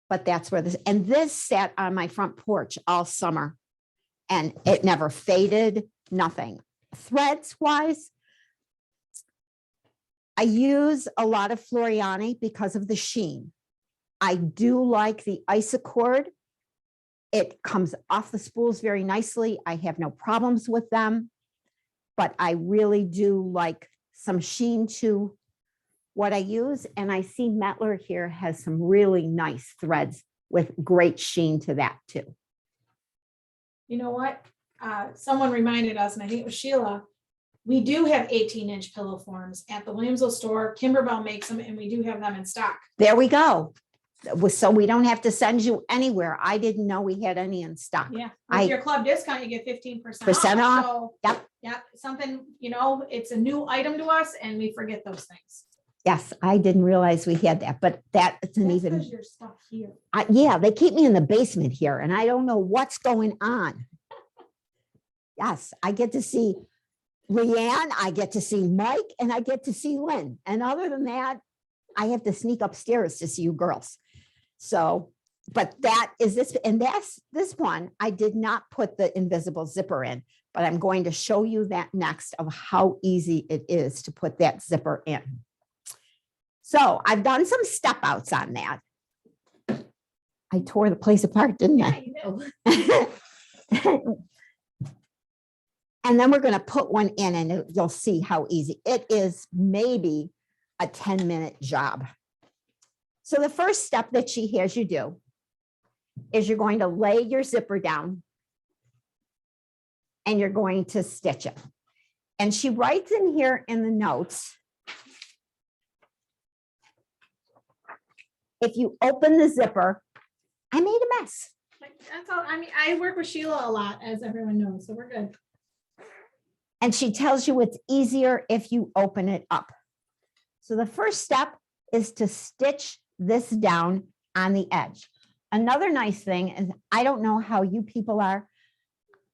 But that's where this sat on my front porch all summer, and it never faded, nothing. Threads wise, I use a lot of Floriani because of the sheen. I do like the Isacord. It comes off the spools very nicely. I have no problems with them, but I really do like some sheen to what I use. And I see Metler here has some really nice threads with great sheen to that too. You know what? Someone reminded us, and I think it was Sheila, we do have 18-inch pillow forms at the Williamsville store. Kimberbell makes them, and we do have them in stock. There we go. So we don't have to send you anywhere. I didn't know we had any in stock. Yeah, I- with your club discount, you get 15% Percent off. So, Yep. Yep, something, it's a new item to us, and we forget those things. Yes, I didn't realize we had that, but that isn't That's even, 'cause your stuff here. yeah, they keep me in the basement here and I don't know what's going on. Yes, I get to see Leanne, I get to see Mike, and I get to see Lynn. And other than that, I have to sneak upstairs to see you girls. So, but that is this, and that's this one, I did not put the invisible zipper in, but I'm going to show you that next of how easy it is to put that zipper in. So I've done some step outs on that. I tore the place apart, didn't Yeah, I? you know. And then we're going to put one in and you'll see how easy it is. Maybe a 10-minute job. So the first step that she has you do is you're going to lay your zipper down and you're going to stitch it. And she writes in here in the notes, if you open the zipper, I made a mess. That's all. I mean, I work with Sheila a lot, as everyone knows, so we're good. And she tells you it's easier if you open it up. So the first step is to stitch this down on the edge. Another nice thing is, I don't know how you people are.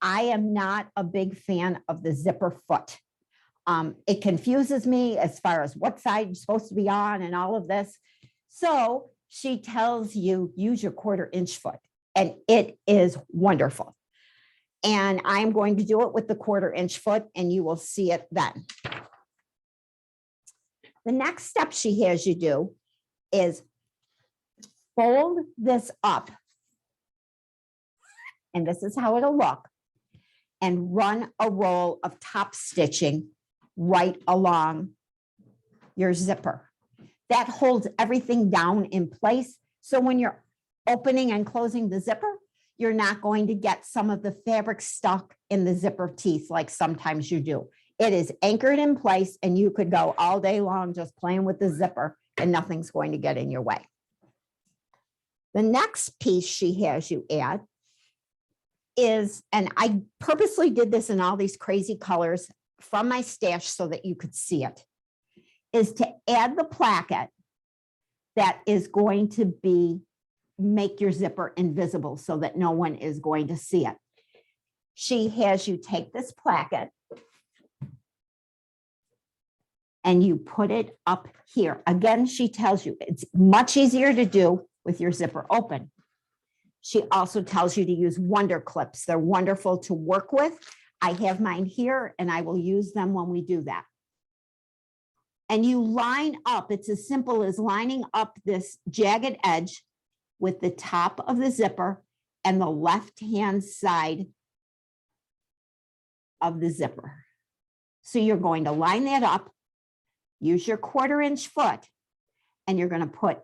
I am not a big fan of the zipper foot. It confuses me as far as what side you're supposed to be on and all of this. So she tells you use your 1/4 inch foot, and it is wonderful. And I'm going to do it with the 1/4 inch foot, and you will see it then. The next step she has you do is fold this up. And this is how it'll look. And run a roll of top stitching right along your zipper. That holds everything down in place. So when you're opening and closing the zipper, you're not going to get some of the fabric stuck in the zipper teeth like sometimes you do. It is anchored in place, and you could go all day long just playing with the zipper and nothing's going to get in your way. The next piece she has you add is, and I purposely did this in all these crazy colors from my stash so that you could see it, is to add the placket that is going to make your zipper invisible so that no one is going to see it. She has you take this placket and you put it up here. Again, she tells you it's much easier to do with your zipper open. She also tells you to use Wonder Clips. They're wonderful to work with. I have mine here and I will use them when we do that. and you line up, it's as simple as lining up this jagged edge with the top of the zipper and the left-hand side of the zipper. So you're going to line that up, use your 1/4-inch foot, and you're going to put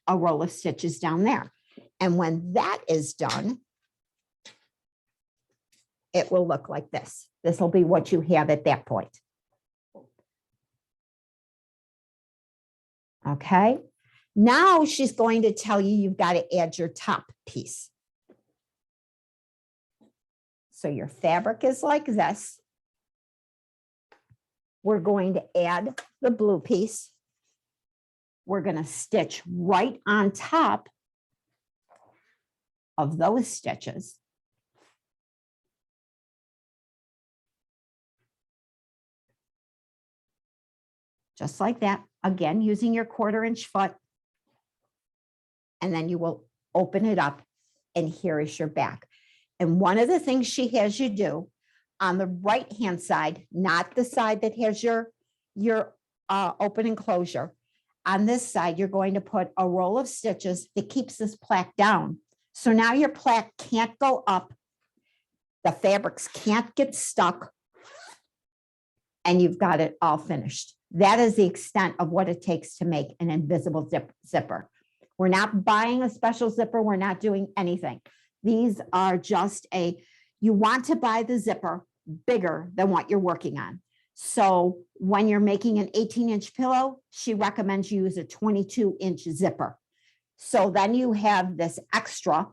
a row of stitches down there. And when that is done, it will look like this. This will be what you have at that point. Okay. Now she's going to tell you you've got to add your top piece. So your fabric is like this. We're going to add the blue piece. We're going to stitch right on top of those stitches. Just like that, again, using your 1/4-inch foot. And then you will open it up, and here is your back. And one of the things she has you do on the right-hand side, not the side that has your open enclosure, on this side, you're going to put a roll of stitches that keeps this plaque down. So now your plaque can't go up, the fabrics can't get stuck, and you've got it all finished. That is the extent of what it takes to make an invisible zipper. We're not buying a special zipper. We're not doing anything. These are just you want to buy the zipper bigger than what you're working on. So when you're making an 18-inch pillow, she recommends you use a 22-inch zipper. So then you have this extra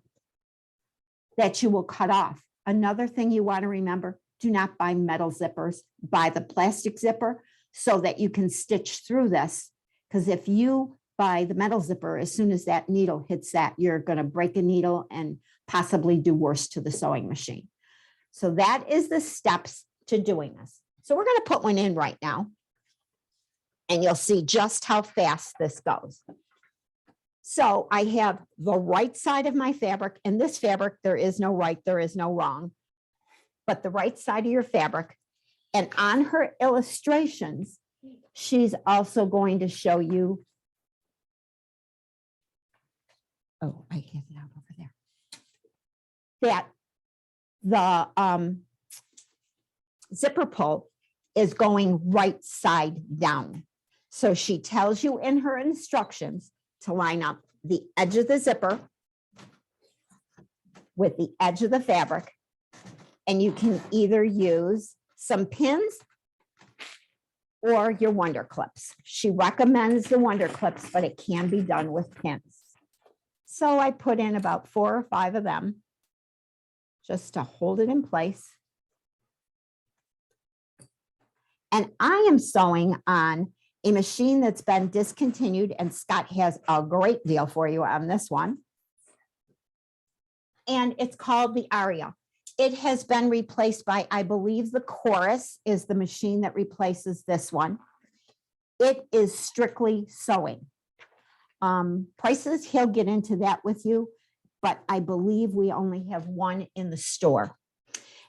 that you will cut off. Another thing you want to remember, do not buy metal zippers, buy the plastic zipper so that you can stitch through this. Because if you buy the metal zipper, as soon as that needle hits that, you're going to break a needle and possibly do worse to the sewing machine. So that is the steps to doing this. So we're going to put one in right now, and you'll see just how fast this goes. So I have the right side of my fabric. In this fabric, there is no right, there is no wrong, but the right side of your fabric. And on her illustrations, she's also going to show you. Oh, I have it out over there. That the zipper pull is going right side down. So she tells you in her instructions to line up the edge of the zipper with the edge of the fabric. And you can either use some pins or your wonder clips. She recommends the wonder clips, but it can be done with pins. So I put in about 4 or 5 of them just to hold it in place. And I am sewing on a machine that's been discontinued, and Scott has a great deal for you on this one. And it's called the Aria. It has been replaced by, I believe the Chorus is the machine that replaces this one. It is strictly sewing. Prices, he'll get into that with you, but I believe we only have one in the store.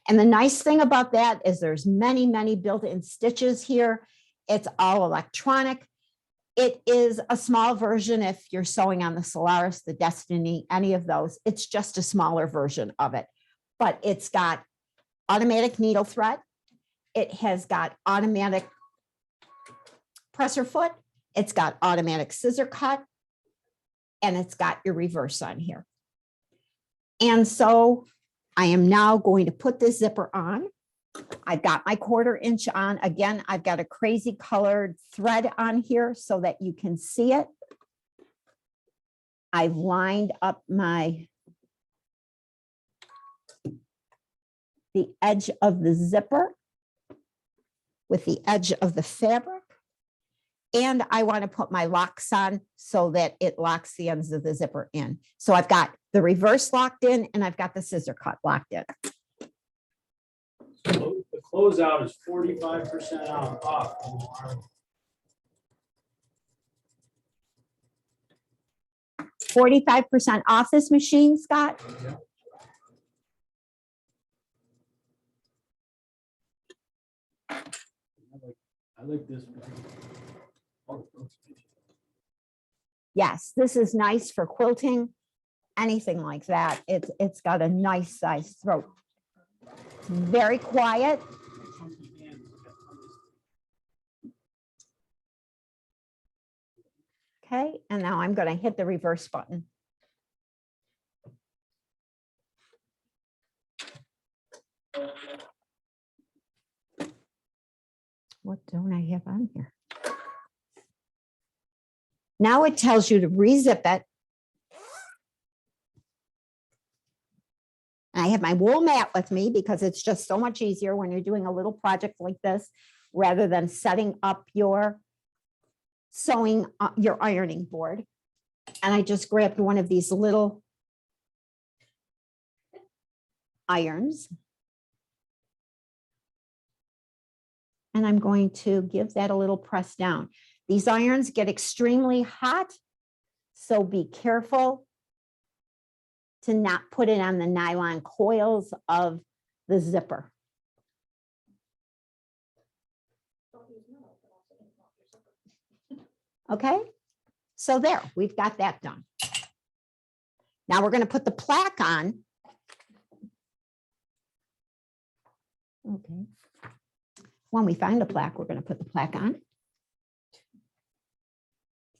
And the nice thing about that is there's many, many built-in stitches here. It's all electronic. It is a small version if you're sewing on the Solaris, the Destiny, any of those. It's just a smaller version of it. But it's got automatic needle thread. It has got automatic presser foot. It's got automatic scissor cut. And it's got your reverse on here. And so I am now going to put this zipper on. I've got my 1/4 inch on. Again, I've got a crazy colored thread on here so that you can see it. I've lined up the edge of the zipper with the edge of the fabric. And I want to put my locks on so that it locks the ends of the zipper in. So I've got the reverse locked in and I've got the scissor cut locked in. The closeout is 45% off. 45% off this machine, Scott? Yeah. I like this. Yes, this is nice for quilting, anything like that. It's got a nice size throat. It's very quiet. Okay, and now I'm going to hit the reverse button. What don't I have on here? Now it tells you to rezip it. I have my wool mat with me because it's just so much easier when you're doing a little project like this, rather than setting up your sewing, your ironing board. And I just grabbed one of these little irons. And I'm going to give that a little press down. These irons get extremely hot, so be careful to not put it on the nylon coils of the zipper. Okay, so there, we've got that done. Now we're going to put the plaque on. Okay. When we find the plaque, we're going to put the plaque on.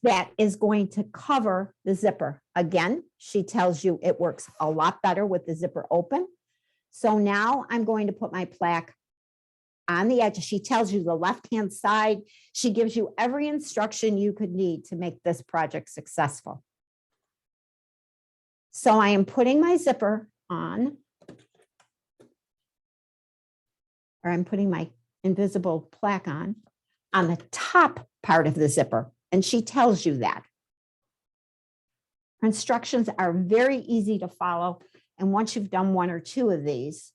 That is going to cover the zipper. Again, she tells you it works a lot better with the zipper open. So now I'm going to put my plaque on the edge. She tells you the left-hand side. She gives you every instruction you could need to make this project successful. So I am putting my zipper on, or I'm putting my invisible plaque on the top part of the zipper. And she tells you that. Her instructions are very easy to follow. And once you've done one or two of these,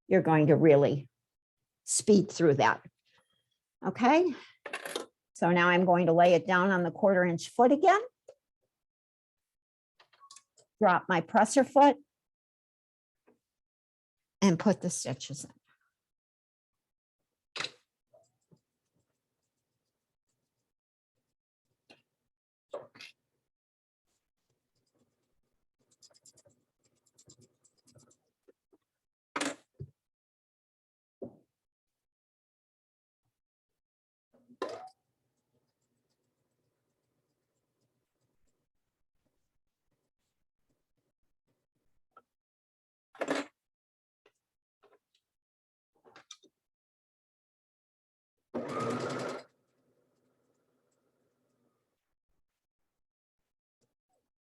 you're going to really speed through that. Okay. So now I'm going to lay it down on the 1/4 inch foot again. Drop my presser foot and put the stitches in.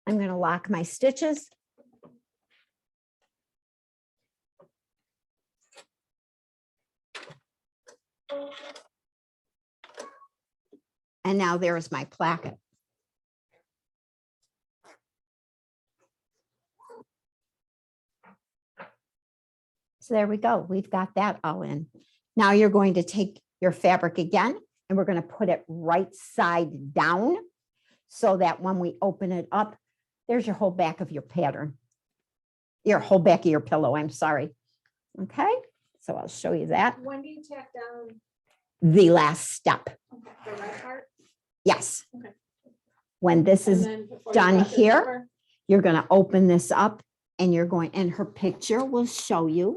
I'm going to lock my stitches. And now there's my placket. So there we go. We've got that all in. Now you're going to take your fabric again, and we're going to put it right side down so that when we open it up, there's your whole back of your pattern. Your whole back of your pillow, I'm sorry. Okay, so I'll show you that. When do you tack down The last step. the right part? Yes. Okay. When this And is then before you done cut the here, zipper? you're going to open this up, and you're going, and her picture will show you.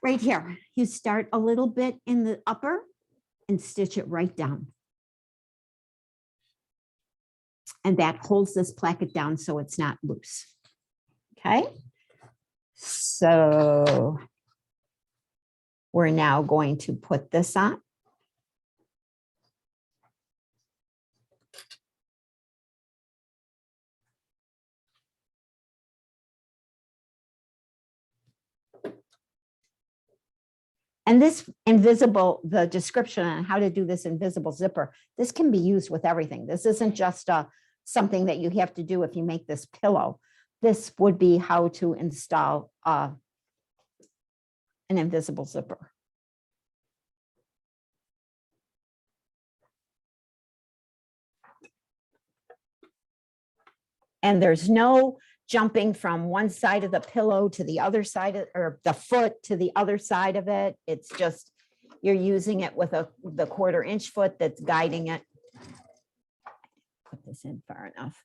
Right here, you start a little bit in the upper and stitch it right down. And that holds this placket down so it's not loose. Okay. So we're now going to put this on. And this invisible, the description on how to do this invisible zipper, this can be used with everything. This isn't just something that you have to do if you make this pillow. This would be how to install an invisible zipper. And there's no jumping from one side of the pillow to the other side of, or the foot to the other side of it. It's just, you're using it with the 1/4 inch foot that's guiding it. Put this in far enough.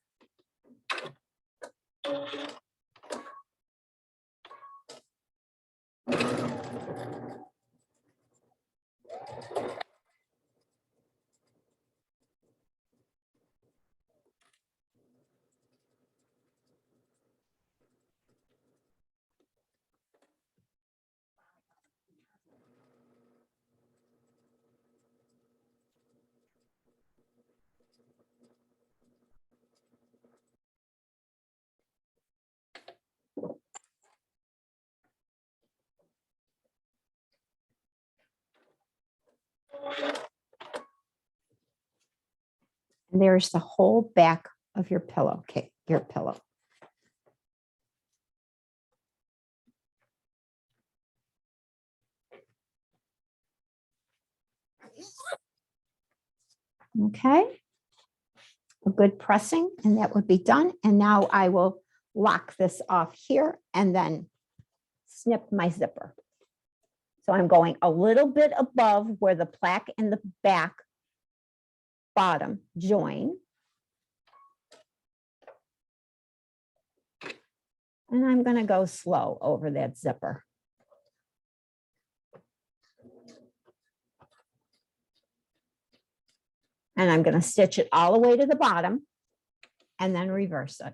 And there's the whole back of your pillow, okay, your pillow. Okay. A good pressing, and that would be done. And now I will lock this off here and then snip my zipper. So I'm going a little bit above where the plaque and the back bottom join. And I'm going to go slow over that zipper. And I'm going to stitch it all the way to the bottom and then reverse it.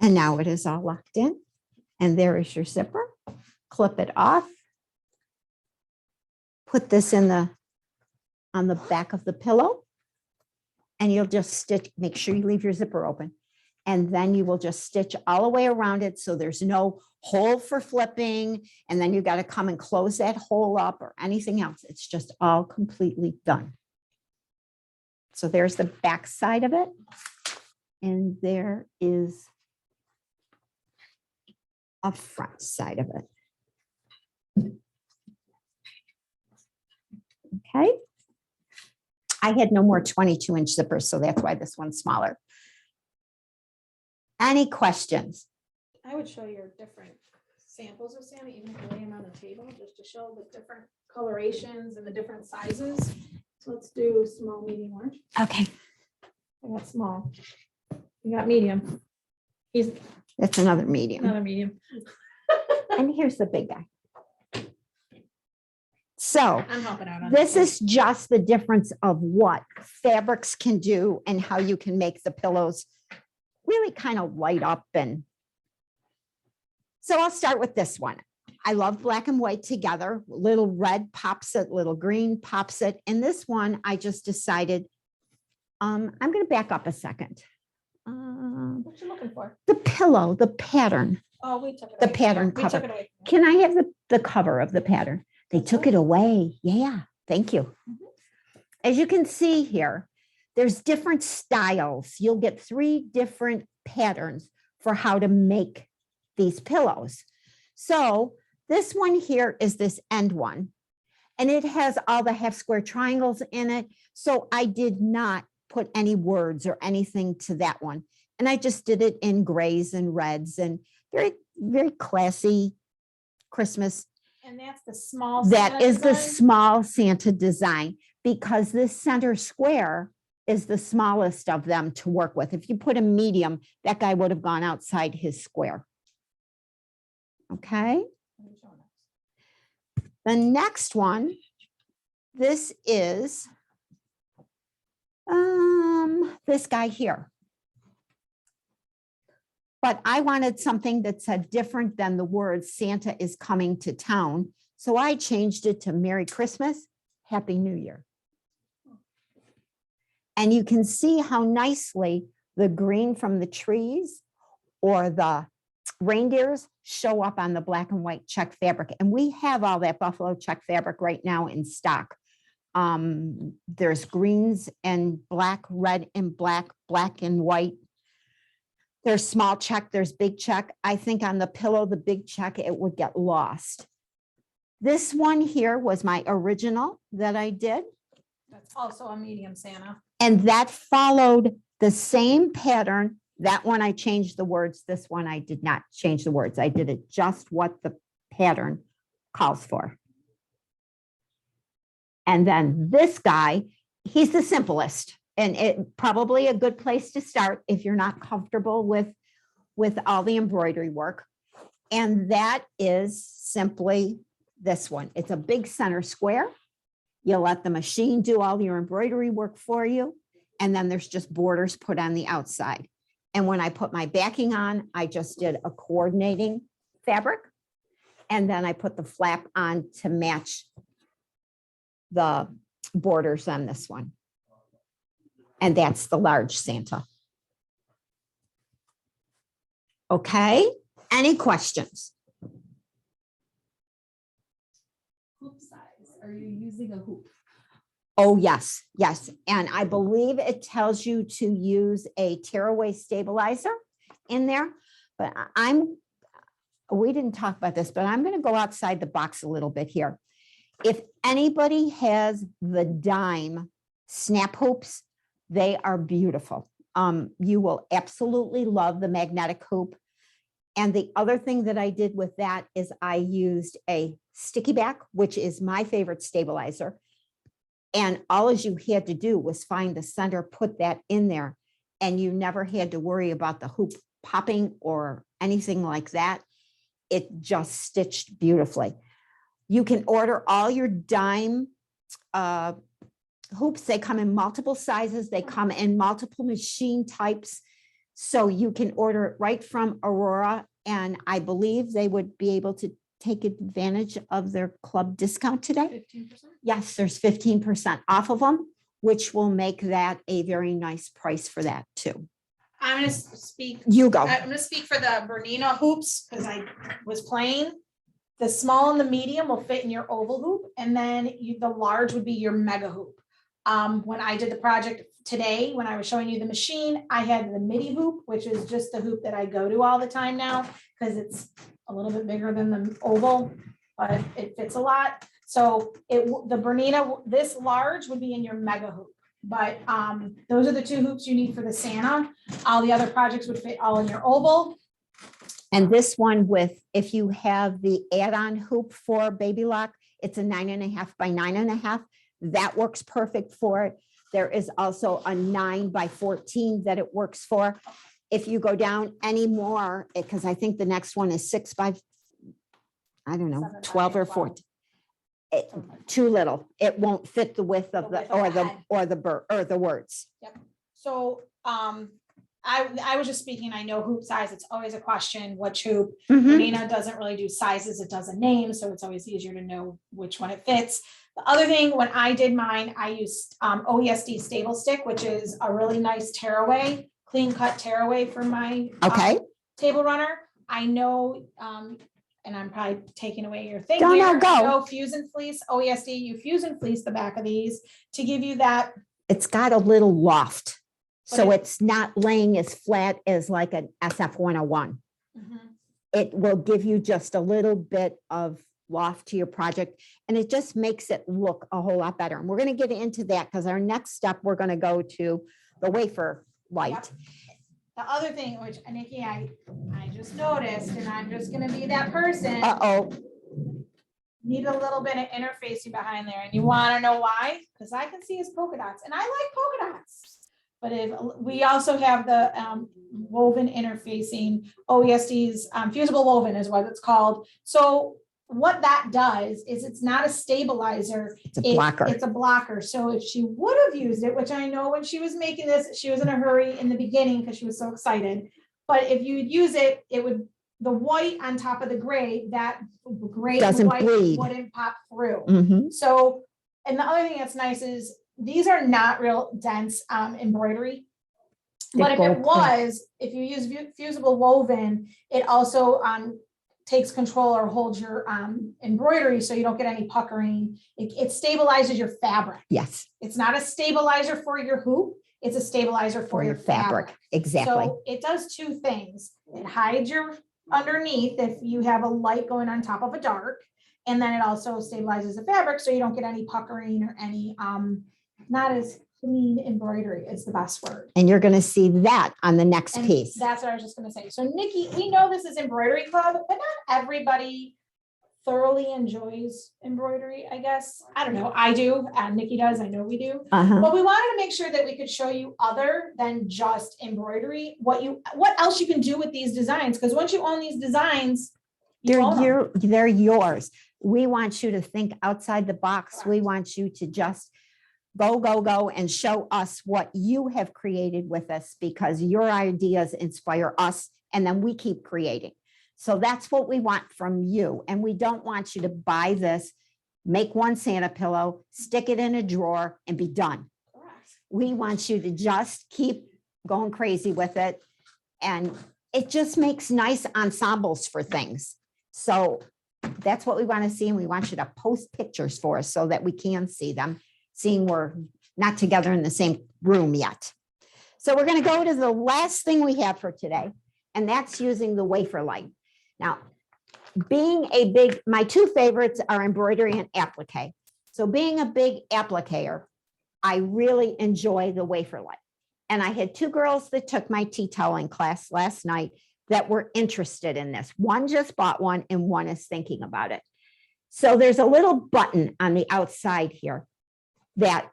And now it is all locked in. And there is your zipper. Clip it off. Put this in on the back of the pillow. And you'll just stitch, make sure you leave your zipper open. And then you will just stitch all the way around it so there's no hole for flipping. And then you got to come and close that hole up or anything else. It's just all completely done. So there's the back side of it. And there is a front side of it. Okay. I had no more 22-inch zippers, so that's why this one's smaller. Any questions? I would show your different samples of Santa, even if you lay them on the table, just to show the different colorations and the different sizes. So let's do small, medium, large. Okay, I got small. You got medium. He's that's another medium. another medium. And here's the big guy. So I'm helping out on this is just the difference of what fabrics can do and how you can make the pillows really kind of light up. And so I'll start with this one. I love black and white together. Little red pops it, little green pops it. And this one, I just decided, I'm going to back up a second. What you looking for? The pillow, the pattern. Oh, we took it The away. pattern We cover. took it away. Can I have the cover of the pattern? They took it away. Yeah, thank you. As you can see here, there's different styles. You'll get 3 different patterns for how to make these pillows. So this one here is this end one, and it has all the half square triangles in it. So I did not put any words or anything to that one. And I just did it in grays and reds and very, very classy Christmas. And that's the small. That Santa is the design? small Santa design, because this center square is the smallest of them to work with. If you put a medium, that guy would have gone outside his square. Okay. The next one, this is this guy here. But I wanted something that said different than the words Santa is coming to town. So I changed it to Merry Christmas, Happy New Year. And you can see how nicely the green from the trees or the reindeers show up on the black and white check fabric. And we have all that buffalo check fabric right now in stock. There's greens and black, red and black, black and white. There's small check, there's big check. I think on the pillow, the big check, it would get lost. This one here was my original that I did. That's also a medium Santa. And that followed the same pattern. That one I changed the words. This one I did not change the words. I did it just what the pattern calls for. And then this guy, he's the simplest, and it probably a good place to start if you're not comfortable with all the embroidery work. And that is simply this one. It's a big center square. You let the machine do all your embroidery work for you. And then there's just borders put on the outside. And when I put my backing on, I just did a coordinating fabric. And then I put the flap on to match the borders on this one. And that's the large Santa. Okay, any questions? Hoop size. Are you using a hoop? Oh, yes, yes. And I believe it tells you to use a tearaway stabilizer in there. But we didn't talk about this, but I'm going to go outside the box a little bit here. If anybody has the dime snap hoops, they are beautiful. You will absolutely love the magnetic hoop. And the other thing that I did with that is I used a sticky back, which is my favorite stabilizer. And all you had to do was find the center, put that in there, and you never had to worry about the hoop popping or anything like that. It just stitched beautifully. You can order all your dime hoops. They come in multiple sizes. They come in multiple machine types. So you can order it right from Aurora. And I believe they would be able to take advantage of their club discount today. 15%? Yes, there's 15% off of them, which will make that a very nice price for that too. I'm gonna speak. You go. I'm gonna speak for the Bernina hoops because I was playing. The small and the medium will fit in your oval hoop, and then the large would be your mega hoop. When I did the project today, when I was showing you the machine, I had the midi hoop, which is just the hoop that I go to all the time now because it's a little bit bigger than the oval, but it fits a lot. So the Bernina, this large would be in your mega hoop. But those are the two hoops you need for the Santa. All the other projects would fit all in your oval. And this one with, if you have the add-on hoop for Baby Lock, it's a 9.5 by 9.5. That works perfect for it. There is also a 9 by 14 that it works for. If you go down any more, because I think the next one is 6 by, I don't know, 7 by 12 or 12. 14. Too little. It won't fit the width of the, or the words. So I was just speaking, I know hoop size, it's always a question, which hoop. Mhm. Bernina doesn't really do sizes, it does a name, so it's always easier to know which one it fits. The other thing, when I did mine, I used OESD stable stick, which is a really nice tearaway, clean cut tearaway for my Okay. table runner. I know, and I'm probably taking away your thing No, here. no, go. I know Fuse and Fleece, OESD, you fuse and fleece the back of these to give you that. It's got a little loft. So But it's not laying as flat as like an SF 101. It will give you just a little bit of loft to your project, and it just makes it look a whole lot better. And we're going to get into that because our next step, we're going to go to the wafer light. Yep. The other thing, which Nikki, I just noticed, and I'm just gonna be that person, Uh-oh. need a little bit of interfacing behind there, and you wanna know why? Because I can see his polka dots, and I like polka dots. But if we also have the woven interfacing, OESD's fusible woven is what it's called. So what that does is it's not a stabilizer. It's a blocker. It's a blocker. So if she would have used it, which I know when she was making this, she was in a hurry in the beginning because she was so excited. But if you would use it, it would, the white on top of the gray, that gray and Doesn't white bleed. wouldn't pop through. Mhm. So, and the other thing that's nice is these are not real dense embroidery. But if it was, if you use fusible woven, it also takes control or holds your embroidery so you don't get any puckering. It stabilizes your fabric. Yes, It's not a stabilizer for your hoop. It's a stabilizer for your fabric. Exactly. So it does two things. It hides your underneath if you have a light going on top of a dark. And then it also stabilizes the fabric, so you don't get any puckering or any, not as clean embroidery is the best word. And you're gonna see that on the next And piece. that's what I was just gonna say. So Nikki, we know this is embroidery club, but not everybody thoroughly enjoys embroidery, I guess. I don't know. I do, and Nikki does. I know we do. Uh-huh. But we wanted to make sure that we could show you other than just embroidery, what else you can do with these designs. Because once you own these designs, you own them. They're yours. We want you to think outside the box. We want you to just go and show us what you have created with us, because your ideas inspire us and then we keep creating. So that's what we want from you. And we don't want you to buy this, make one Santa pillow, stick it in a drawer and be done. We want you to just keep going crazy with it. And it just makes nice ensembles for things. So that's what we want to see. And we want you to post pictures for us so that we can see them, seeing we're not together in the same room yet. So we're going to go to the last thing we have for today, and that's using the wafer light. Now, my two favorites are embroidery and applique. So being a big appliquer, I really enjoy the wafer light. And I had two girls that took my tea toweling class last night that were interested in this. One just bought one and one is thinking about it. So there's a little button on the outside here that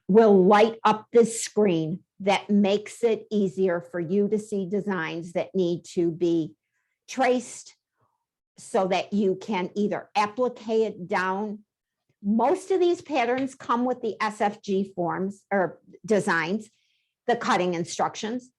will light up this screen that makes it easier for you to see designs that need to be traced so that you can either applique it down. Most of these patterns come with the SFG forms or designs, the cutting instructions,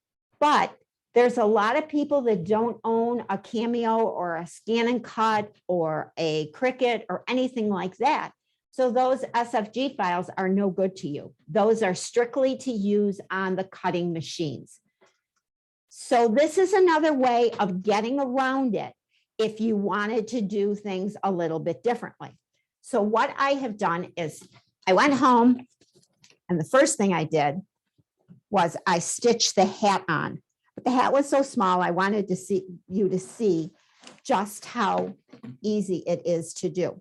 but there's a lot of people that don't own a Cameo or a Scan and Cut or a Cricut or anything like that. So those SFG files are no good to you. Those are strictly to use on the cutting machines. So this is another way of getting around it if you wanted to do things a little bit differently. So what I have done is I went home and the first thing I did was I stitched the hat on. But the hat was so small, I wanted to see just how easy it is to do.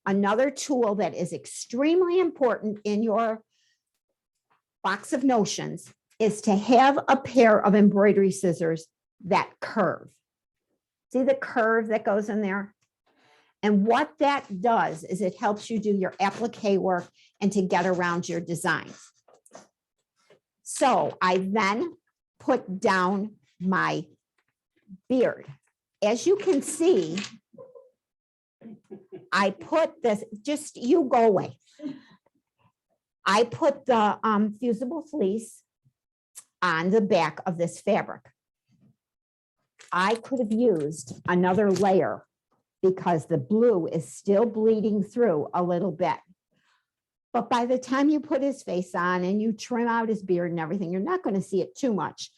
Another tool that is extremely important in your box of notions is to have a pair of embroidery scissors that curve. See the curve that goes in there? And what that does is it helps you do your applique work and to get around your designs. So I then put down my beard. As you can see, I put this, just you go away. I put the fusible fleece on the back of this fabric. I could have used another layer because the blue is still bleeding through a little bit. But by the time you put his face on and you trim out his beard and everything, you're not going to see it too much.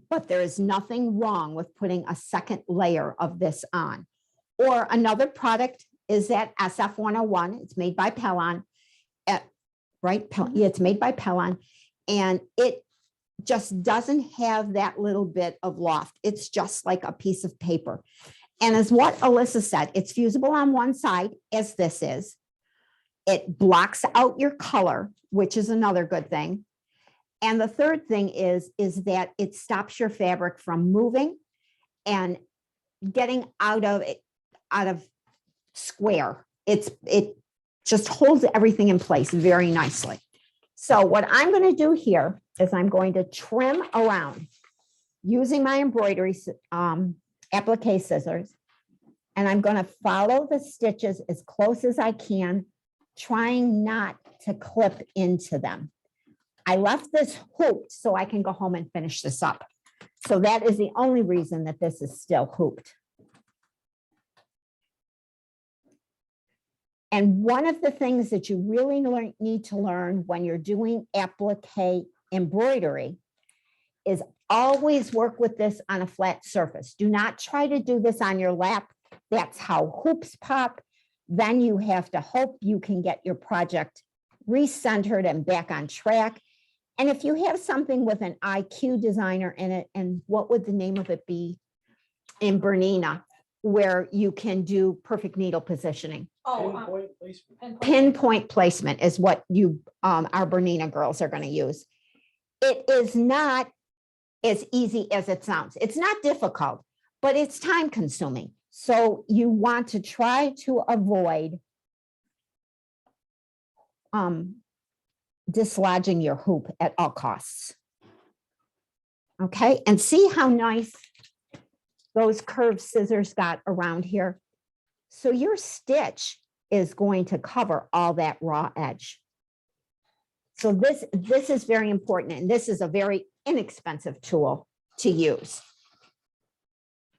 But there is nothing wrong with putting a second layer of this on. Or another product is that SF101. It's made by Pellon. Right? Yeah, it's made by Pellon. And it just doesn't have that little bit of loft. It's just like a piece of paper. And as what Alyssa said, it's fusible on one side, as this is. It blocks out your color, which is another good thing. And the third thing is that it stops your fabric from moving and getting out of square. It just holds everything in place very nicely. So what I'm going to do here is I'm going to trim around using my embroidery applique scissors. And I'm going to follow the stitches as close as I can, trying not to clip into them. I left this hooped so I can go home and finish this up. So that is the only reason that this is still hooped. And one of the things that you really need to learn when you're doing applique embroidery is always work with this on a flat surface. Do not try to do this on your lap. That's how hoops pop. Then you have to hope you can get your project recentered and back on track. And if you have something with an IQ designer in it, and what would the name of it be in Bernina? where you can do perfect needle positioning. Oh, Pinpoint placement. Pinpoint placement is what you, our Bernina girls are going to use. It is not as easy as it sounds. It's not difficult, but it's time consuming. So you want to try to avoid dislodging your hoop at all costs. Okay, and see how nice those curved scissors got around here. So your stitch is going to cover all that raw edge. So this is very important, and this is a very inexpensive tool to use.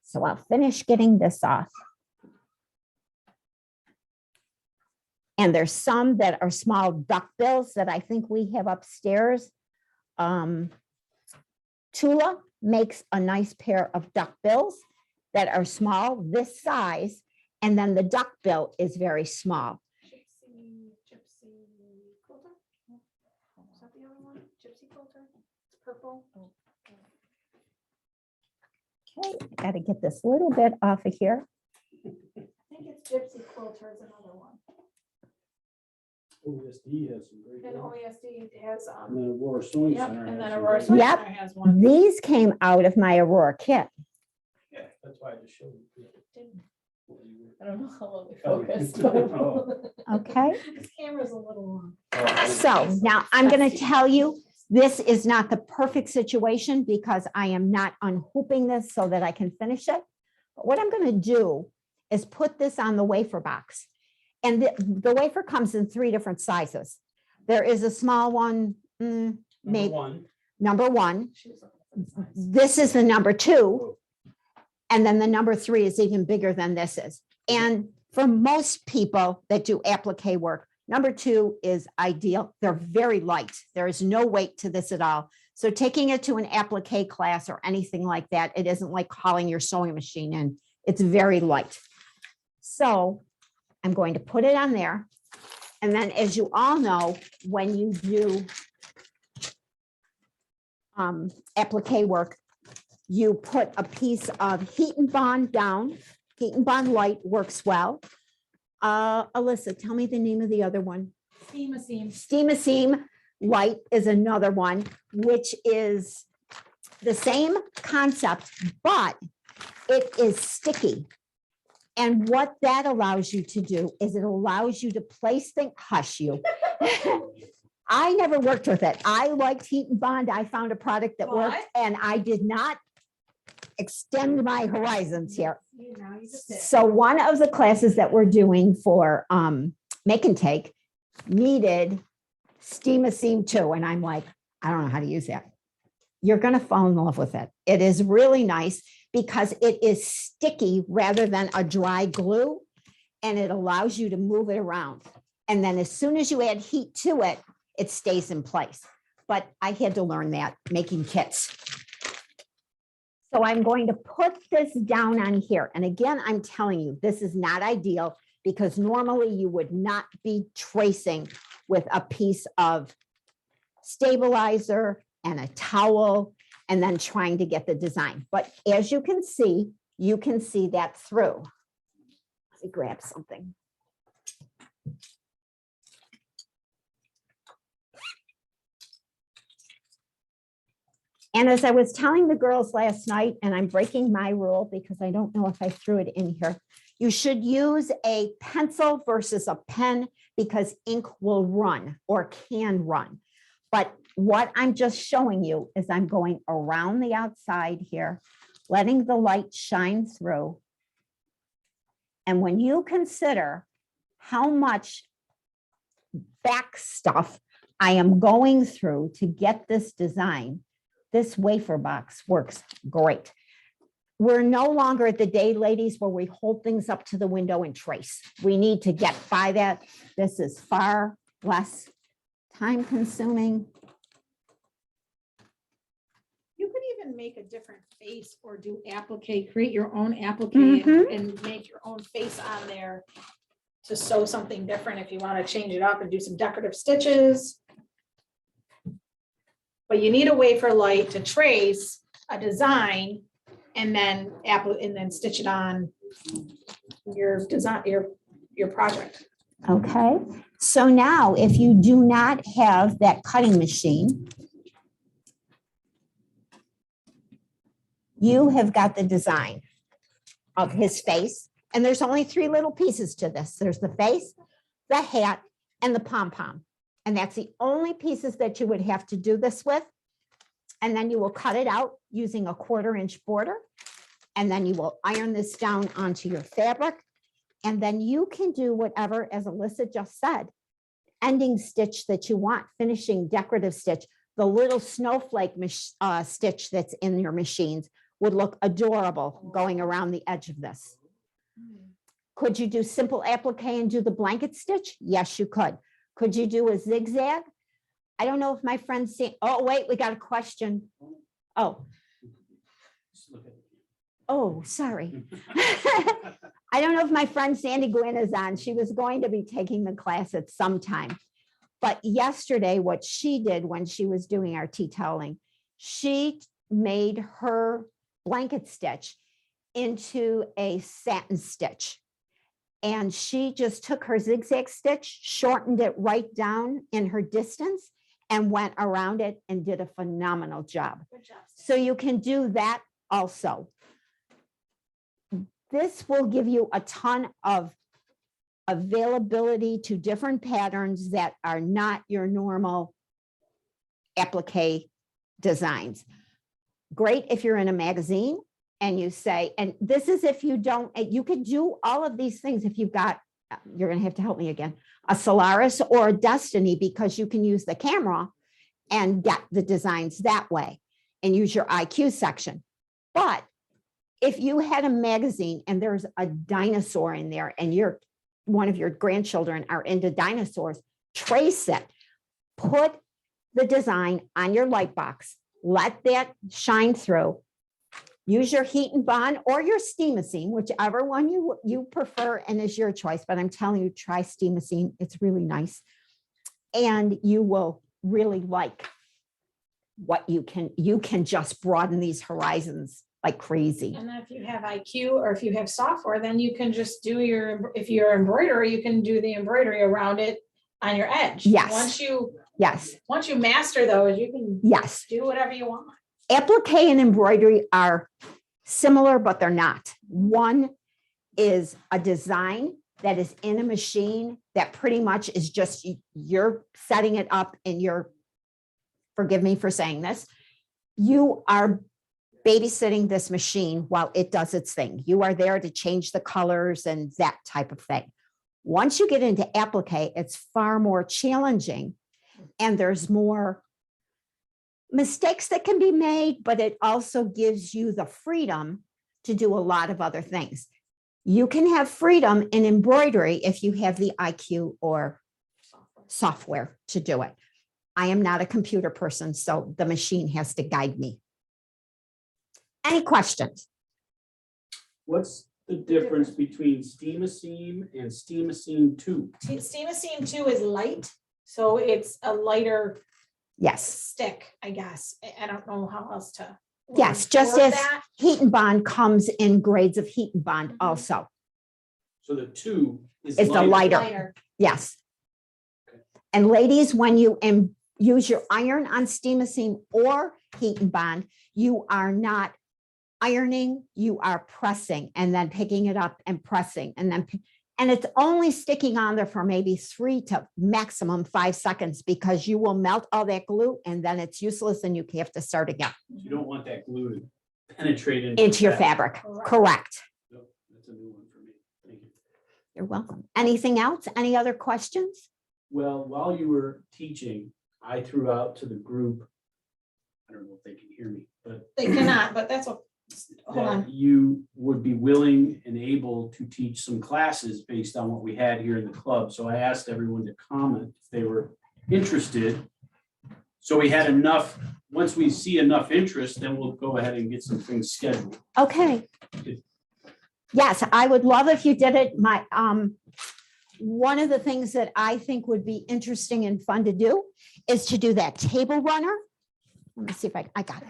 So I'll finish getting this off. And there's some that are small duckbills that I think we have upstairs. Tula makes a nice pair of duckbills that are small, this size, and then the duckbill is very small. Gypsy quilter? Is that the other one? Gypsy quilter? It's purple. Okay, I gotta get this little bit off of here. I think it's Gypsy quilter is another one. OSD has some great. And ones. OESD has, And then Aurora Sewing yep, Center. and has then some Aurora great Sewing Yep. Center has one. These came out of my Aurora kit. Yeah, that's why I just showed you. I don't know how long we Oh. focused. Oh. Okay, This camera's a little long. so now I'm gonna tell you, this is not the perfect situation because I am not unhooping this so that I can finish it. But what I'm gonna do is put this on the wafer box. And the wafer comes in 3 different sizes. There is a small one, maybe number 1. She was looking for the size. This is the number 2. And then the number 3 is even bigger than this is. And for most people that do applique work, number 2 is ideal. They're very light. There is no weight to this at all. So taking it to an applique class or anything like that, it isn't like hauling your sewing machine in. It's very light. So I'm going to put it on there. And then, as you all know, when you do applique work, you put a piece of heat and bond down. Heat and bond light works well. Alyssa, tell me the name of the other one. Seam a seam. Steam light is another one, which is the same concept, but it is sticky. And what that allows you to do is it allows you to place things, hush you. I never worked with it. I liked heat and bond. I found a product that worked What? and I did not extend my horizons here. You know, you just did. So one of the classes that we're doing for make and take needed steam a seam too. And I'm like, I don't know how to use that. You're going to fall in love with it. It is really nice because it is sticky rather than a dry glue, and it allows you to move it around. And then as soon as you add heat to it, it stays in place. But I had to learn that making kits. So I'm going to put this down on here. And again, I'm telling you, this is not ideal because normally you would not be tracing with a piece of stabilizer and a towel and then trying to get the design. But as you can see that through. Let me grab something. And as I was telling the girls last night, and I'm breaking my rule because I don't know if I threw it in here, you should use a pencil versus a pen because ink will run or can run. But what I'm just showing you is I'm going around the outside here, letting the light shine through. And when you consider how much back stuff I am going through to get this design, this wafer box works great. We're no longer at the day, ladies, where we hold things up to the window and trace. We need to get by that. This is far less time consuming. You could even make a different face or do applique, create your own applique Mhm. and make your own face on there to sew something different if you want to change it up and do some decorative stitches. But you need a wafer light to trace a design and then stitch it on your design, your project. Okay, so now if you do not have that cutting machine, you have got the design of his face. And there's only 3 little pieces to this. There's the face, the hat, and the pom-pom. And that's the only pieces that you would have to do this with. And then you will cut it out using a 1/4-inch border. And then you will iron this down onto your fabric. And then you can do whatever, as Alyssa just said, ending stitch that you want, finishing decorative stitch. The little snowflake stitch that's in your machines would look adorable going around the edge of this. Could you do simple applique and do the blanket stitch? Yes, you could. Could you do a zigzag? I don't know if my friends see. Oh, wait, we got a question. Oh, sorry. I don't know if my friend Sandy Gwynn is on. She was going to be taking the class at some time. But yesterday, what she did when she was doing our tea toweling, she made her blanket stitch into a satin stitch. And she just took her zigzag stitch, shortened it right down in her distance, and went around it and did a phenomenal job. Good job. So you can do that also. This will give you a ton of availability to different patterns that are not your normal applique designs. Great if you're in a magazine and you say, and this is if you don't, you could do all of these things if you've got, you're going to have to help me again, a Solaris or a Destiny, because you can use the camera and get the designs that way and use your IQ section. But if you had a magazine and there's a dinosaur in there and one of your grandchildren are into dinosaurs, trace it, put the design on your light box, let that shine through, use your heat and bond or your steamosine, whichever one you prefer and is your choice. But I'm telling you, try steamosine. It's really nice. And you will really like what you can just broaden these horizons like crazy. And then if you have IQ or if you have software, then you can just do if you're embroiderer, you can do the embroidery around it on your edge. Yes. Once you master those, you can do whatever you want. Applique and embroidery are similar, but they're not. One is a design that is in a machine that pretty much is just, you're setting it up and forgive me for saying this, you are babysitting this machine while it does its thing. You are there to change the colors and that type of thing. Once you get into applique, it's far more challenging and there's more mistakes that can be made, but it also gives you the freedom to do a lot of other things. You can have freedom in embroidery if you have the IQ or software to do it. I am not a computer person, so the machine has to guide me. Any questions? What's the difference between steamosine and steamosine 2? Steamosine 2 is light, so it's a lighter stick, I guess. I don't know how else to. Yes, just as heat and bond comes in grades of heat and bond also. So the 2 is the lighter. Yes. Okay. And ladies, when you use your iron on steamosine or heat and bond, you are not ironing, you are pressing and then picking it up and pressing and it's only sticking on there for maybe 3 to maximum 5 seconds because you will melt all that glue and then it's useless and you have to start again. You don't want that glue to penetrate into your fabric. Correct. Yep, that's a new one for me. Thank you. You're welcome. Anything else? Any other questions? Well, while you were teaching, I threw out to the group, I don't know if they can hear me, but They cannot, but that's what. Hold on. that you would be willing and able to teach some classes based on what we had here in the club. So I asked everyone to comment if they were interested. So we had enough, once we see enough interest, then we'll go ahead and get some things scheduled. Okay. Yes, I would love if you did it. One of the things that I think would be interesting and fun to do is to do that table runner. Let me see if I got it.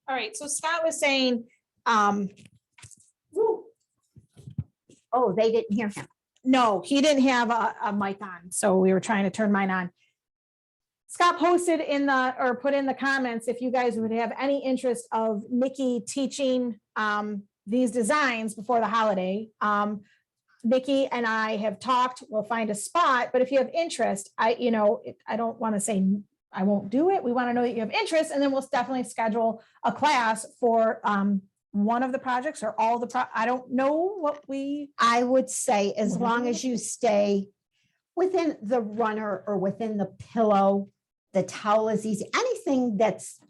All right, so Scott was saying Oh, they didn't hear him. No, he didn't have a mic on, so we were trying to turn mine on. Scott posted in the, or put in the comments, if you guys would have any interest of Nikki teaching these designs before the holiday. Nikki and I have talked, we'll find a spot, but if you have interest, I don't want to say I won't do it. We want to know that you have interest, and then we'll definitely schedule a class for one of the projects or all the I don't know what we. I would say as long as you stay within the runner or within the pillow, the towel is easy. Anything that's,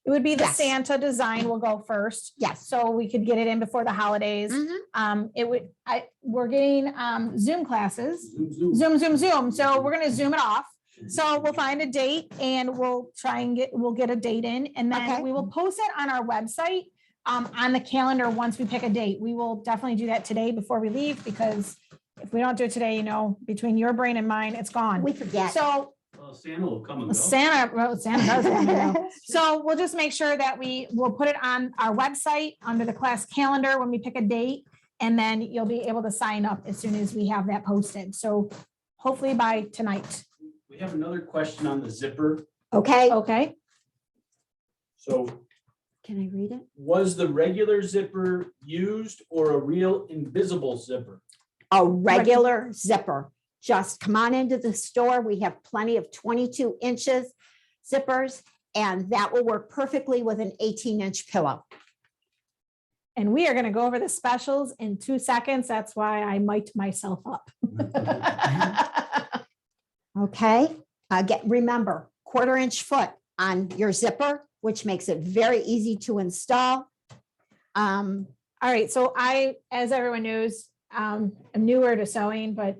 It would be the Yes. Santa design will go first. yes. So we could get it in before the holidays. Mhm. We're getting Zoom classes, Zoom, zoom. Zoom. So we're gonna Zoom it off. So we'll find a date and we'll try and we'll get a date in, and Okay. then we will post it on our website on the calendar once we pick a date. We will definitely do that today before we leave, because if we don't do it today, between your brain and mine, it's gone. We forget. So Well, Santa will come and go. Santa does come and go. So we'll just make sure that we will put it on our website under the class calendar when we pick a date, and then you'll be able to sign up as soon as we have that posted. So hopefully by tonight. We have another question on the zipper. Okay, Okay. So can I read it? was the regular zipper used or a real invisible zipper? A regular zipper. Just come on into the store. We have plenty of 22 inches zippers, and that will work perfectly with an 18-inch pillow. And we are going to go over the specials in 2 seconds. That's why I mic'd myself up. Okay, remember, 1/4-inch foot on your zipper, which makes it very easy to install. All right, so as everyone knows, I'm newer to sewing, but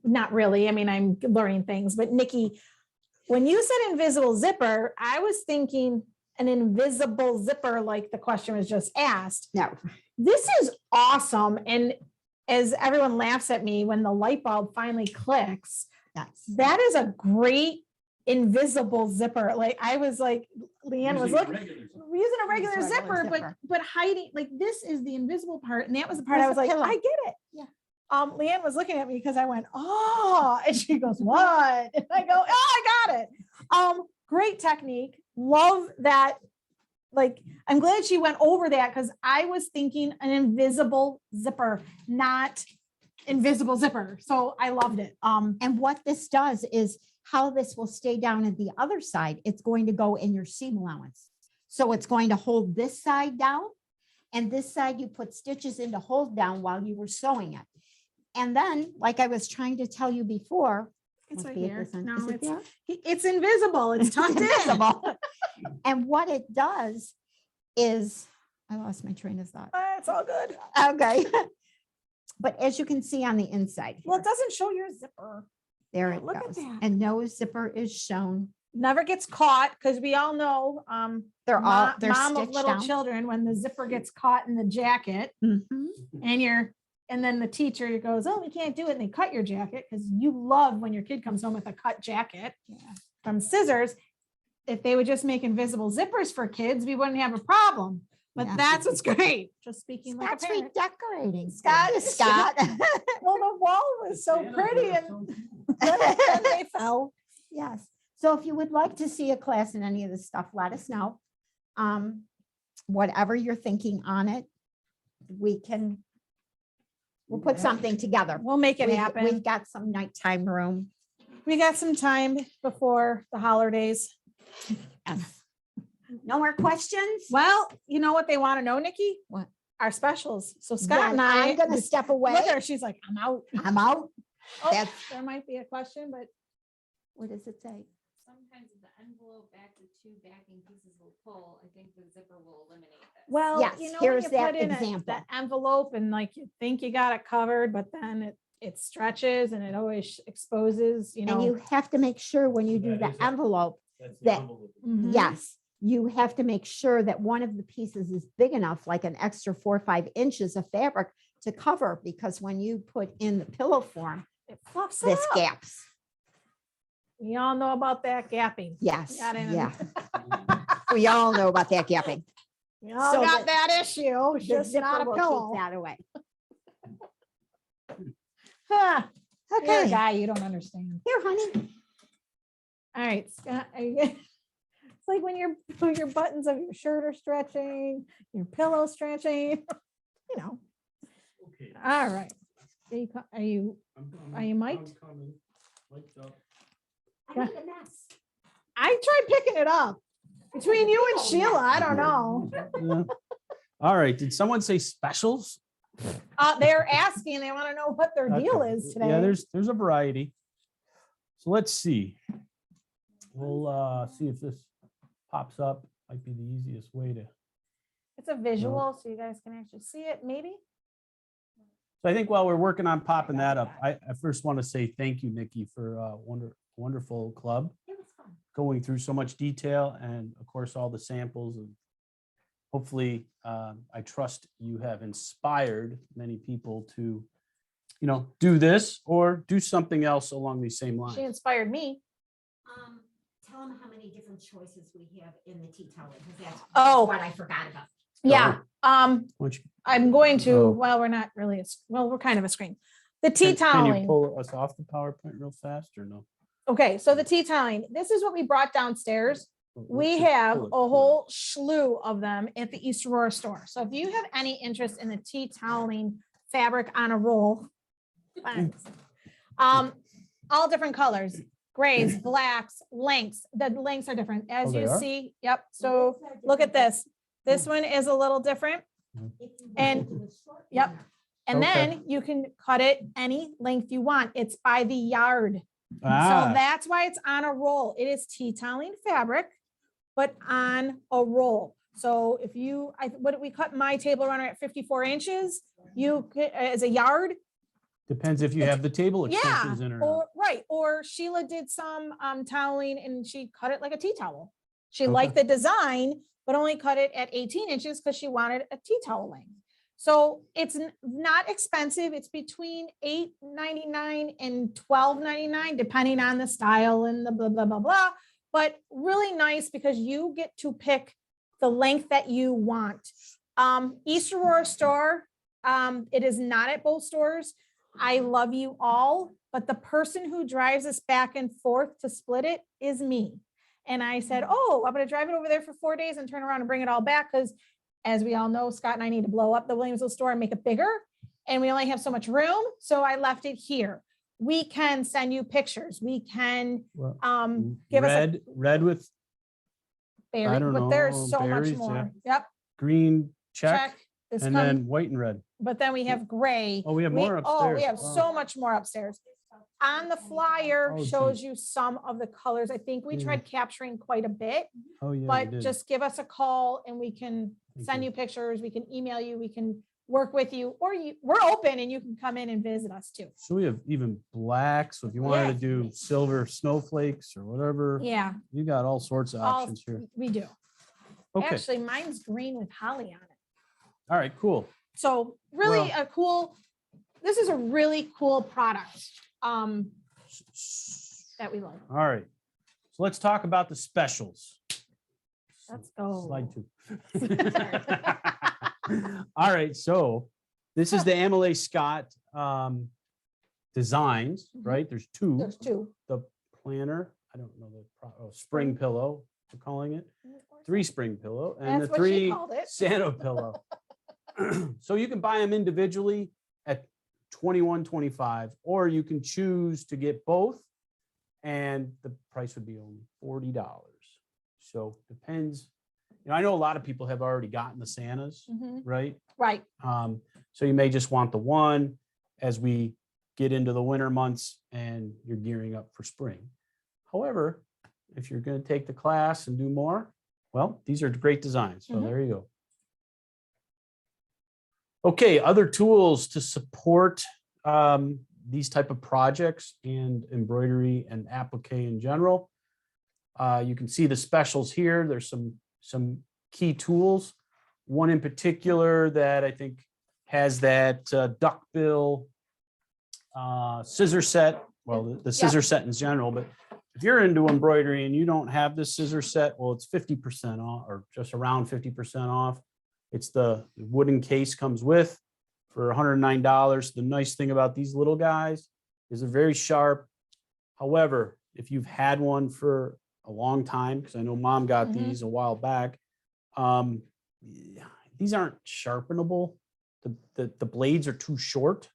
not really. I mean, I'm learning things, but Nikki, when you said invisible zipper, I was thinking an invisible zipper, like the question was just asked. No, This is awesome. And as everyone laughs at me when the light bulb finally clicks, yes. that is a great invisible zipper. Like I was like, Leanne was looking, using a regular It's a zipper, regular zipper. but hiding, like this is the invisible part. And that was the part I There's was a like, pillow. I get it. Yeah. Leanne was looking at me because I went, oh, and she goes, what? And I go, oh, I got it. Great technique. Love that. Like, I'm glad she went over that, because I was thinking an invisible zipper, not invisible zipper. So I loved it. And what this does is how this will stay down at the other side. It's going to go in your seam allowance. So it's going to hold this side down, and this side you put stitches in to hold down while you were sewing it. And then, like I was trying to tell you before. It's must right be at here. this end. No, Is it it's there? it's invisible. It's tucked in. Invisible. And what it does is, I lost my train of thought. It's all good. Okay. But as you can see on the inside, Well, it here, doesn't show your zipper. there it look at goes. that. And no zipper is shown. Never gets caught, because we all know, They're they're stitched of little down. children, when the zipper gets caught in the jacket, Mhm. and then the teacher goes, oh, we can't do it. And they cut your jacket, because you love when your kid comes home with a cut jacket from scissors. If they would just make invisible zippers for kids, we wouldn't have a problem. But Yeah. that's what's great. Just speaking like a Scott's parent. redecorating. Scott- Thank you, Scott. Well, the wall was so pretty, and then they fell. Yes. So if you would like to see a class in any of this stuff, let us know. Whatever you're thinking on it, we'll put something together. We'll make it We've happen. got some nighttime room. We got some time before the holidays. Yes. No more questions? Well, you know what they want to know, Nikki? What? Our specials. So Scott Then and I, I'm gonna step away. look at her, she's like, I'm out. I'm out. Oh, That's- there might be a question, but What does it say? Sometimes if the envelope back to 2 backing pieces will pull, I think the zipper will eliminate this. well, Yes, you know, when here's you that put in example. the envelope and like you think you got it covered, but then it stretches and it always exposes, you know. And you have to make sure when you do That the is a- envelope, That's the that- envelope. Mhm. yes, you have to make sure that one of the pieces is big enough, like an extra 4 or 5 inches of fabric to cover, because when you put in the pillow form, It fluffs this up. gaps. We all know about that gapping. Yes, Got it. yeah. We all know about that gapping. You all So got that that issue, The just zipper not a will pillow. keep that away. Huh, You're a Okay, guy, you don't understand. here, honey. All right, Scott. It's like when your buttons of your shirt are stretching, your pillow stretching, you know. Okay. All right. Are you mic'd? I made a mess. I tried picking it up. Between you and Sheila, I don't know. Yeah. All right, did someone say specials? They're asking, they want to know what their deal Okay. is today. Yeah, there's a variety. So let's see. We'll see if this pops up. Might be the easiest way to. It's a visual, so you guys can actually see it, maybe. So I think while we're working on popping that up, I first want to say thank you, Nikki, for a wonderful club, It was fun. going through so much detail and of course all the samples. And hopefully, I trust you have inspired many people to, do this or do something else along these same lines. She inspired me. Tell them how many different choices we have in the tea towel, because that's Oh. what I forgot about. Yeah. Why don't you- I'm going to, Oh. well, we're not really, we're kind of a screen. The tea Can you toweling. pull us off the PowerPoint real fast or no? Okay, so the tea toweling, this is what we brought downstairs. We have a whole slew of them at the East Aurora store. So if you have any interest in the tea toweling fabric on a roll, thanks. All different colors, grays, blacks, lengths. The lengths are different, as they you are? see. Yep. So look at this. This one is a little different. And- Yep. And Okay. then you can cut it any length you want. It's by the yard. So Ah, that's why it's on a roll. It is tea toweling fabric, but on a roll. So if you, we cut my table runner at 54 inches, you could, as a yard. depends if you have the table Yeah. extensions in or not. Or, right. Or Sheila did some toweling and she cut it like a tea towel. She Okay. liked the design, but only cut it at 18 inches because she wanted a tea towel length. So it's not expensive. It's between $8.99 and $12.99, depending on the style and the blah, blah, blah, blah. But really nice because you get to pick the length that you want. East Aurora store, it is not at both stores. I love you all, but the person who drives us back and forth to split it is me. And I said, oh, I'm going to drive it over there for 4 days and turn around and bring it all back because, as we all know, Scott and I need to blow up the Williamsville store and make it bigger. And we only have so much room. So I left it here. We can send you pictures. We can Well, give us red with a berry, don't but there's know, so berries, much more. yeah. Yep. green check, This and comes, then white and red. but then we have gray. Oh, we have more Oh, we upstairs. have Wow. so much more upstairs. On the flyer Oh, shows geez. you some of the colors. I think we Yeah. tried capturing quite a bit, Oh, yeah. we but did. just give us a call and we can Thank send you. you pictures. We can email you. We can work with you, or we're open and you can come in and visit us too. So we have even black. So if you wanted Yeah. to do silver snowflakes or whatever, Yeah, you got all sorts of all, options here. we do. Okay. Actually, mine's green with holly on it. All right, cool. So really Well- this is a really cool product that we like. All right. So let's talk about the specials. Let's go. Slide 2. All right. So this is the Emily Scott designs, Mhm. right? There's two. There's two. The planner, I don't know spring pillow, we're calling it. 3 spring pillow and That's the what she 3 called it. Santa pillow. So you can buy them individually at $21.25, or you can choose to get both, and the price would be only $40. So depends. I know a lot of people have already gotten the Santas, Mhm. right? Right. So you may just want the one as we get into the winter months and you're gearing up for spring. However, if you're going to take the class and do more, well, these are great designs. So Mhm. there you go. Okay, other tools to support these type of projects and embroidery and applique in general. You can see the specials here. There's some key tools. One in particular that I think has that duckbill scissor set. Well, the scissor set in general, but if you're into embroidery and you don't have this scissor set, well, it's 50% off, or just around 50% off. It's the wooden case comes with for $109. The nice thing about these little guys is they're very sharp. However, if you've had one for a long time, because I know mom got Mhm. these a while back, these aren't sharpenable. The blades are too short.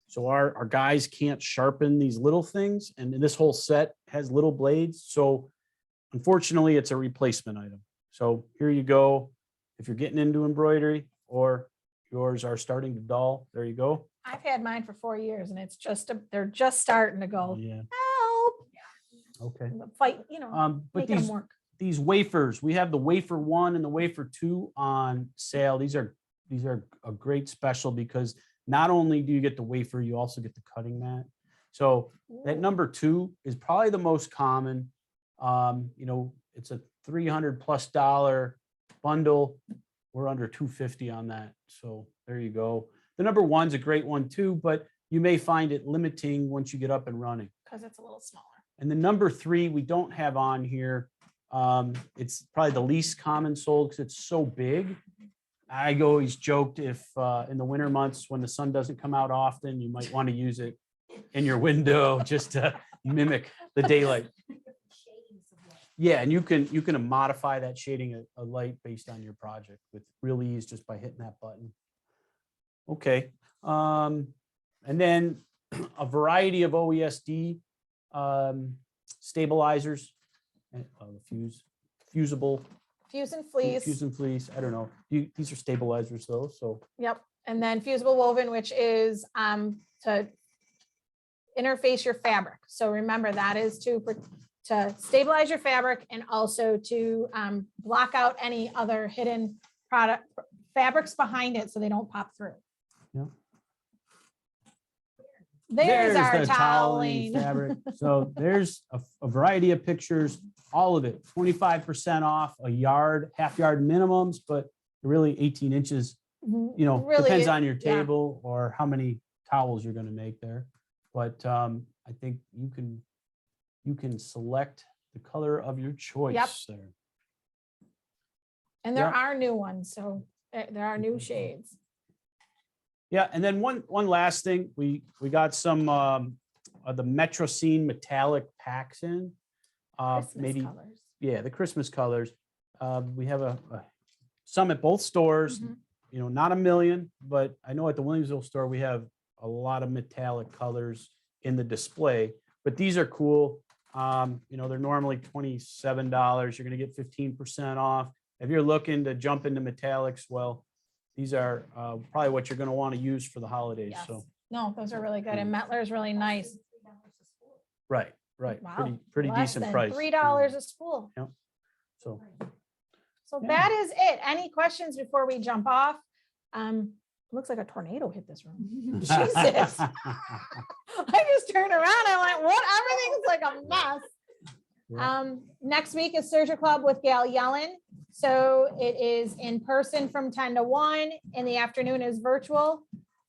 So our guys can't sharpen these little things. And this whole set has little blades. So unfortunately, it's a replacement item. So here you go. If you're getting into embroidery or yours are starting to dull, there you go. I've had mine for 4 years and it's just, they're just starting to go, Yeah. help, Okay. fight, But making them work. these wafers, we have the wafer 1 and the wafer 2 on sale. These are a great special because not only do you get the wafer, you also get the cutting mat. So that Ooh. number 2 is probably the most common. It's a $300+ bundle. We're under $250 on that. So there you go. The number 1's a great one too, but you may find it limiting once you get up and running. Because it's a little smaller. And the number 3 we don't have on here. It's probably the least common sold because it's so big. I always joked if in the winter months when the sun doesn't come out often, you might want to use it in your window just to mimic the daylight. Yeah, and you can modify that shading a light based on your project with real ease just by hitting that button. Okay, and then a variety of OESD stabilizers, fusible. Fuse and fleece. Fuse and fleece. I don't know. These are stabilizers though. So Yep. And then fusible woven, which is to interface your fabric. So remember that is to stabilize your fabric and also to block out any other hidden fabrics behind it so they don't pop through. Yeah. There's our the toweling. fabric. So there's a variety of pictures, all of it, 25% off, a yard, half yard minimums, but really 18 inches, Really, depends on your yeah. table or how many towels you're going to make there. But I think you can select the color of your choice there. And there Yeah. are new ones. So there are new shades. Yeah, and then one last thing, we got some of the Metro Scene metallic packs in. Christmas Maybe colors. Yeah, the Christmas colors. We have some at both stores. Mhm. Not a million, but I know at the Williamsville store we have a lot of metallic colors in the display. But these are cool. They're normally $27. You're going to get 15% off. If you're looking to jump into metallics, well, these are probably what you're going to want to use for the holidays. Yes. So No, those are really good. And Mettler is really nice. right, Wow. pretty Less decent than price. $3 a spool. So So Yeah. that is it. Any questions before we jump off? Looks like a tornado hit this room. Jesus. I just turned around. I went, what? Everything's like a mess. Yeah. Next week is Surgery Club with Gail Yellen. So it is in person from 10 to 1. In the afternoon is virtual.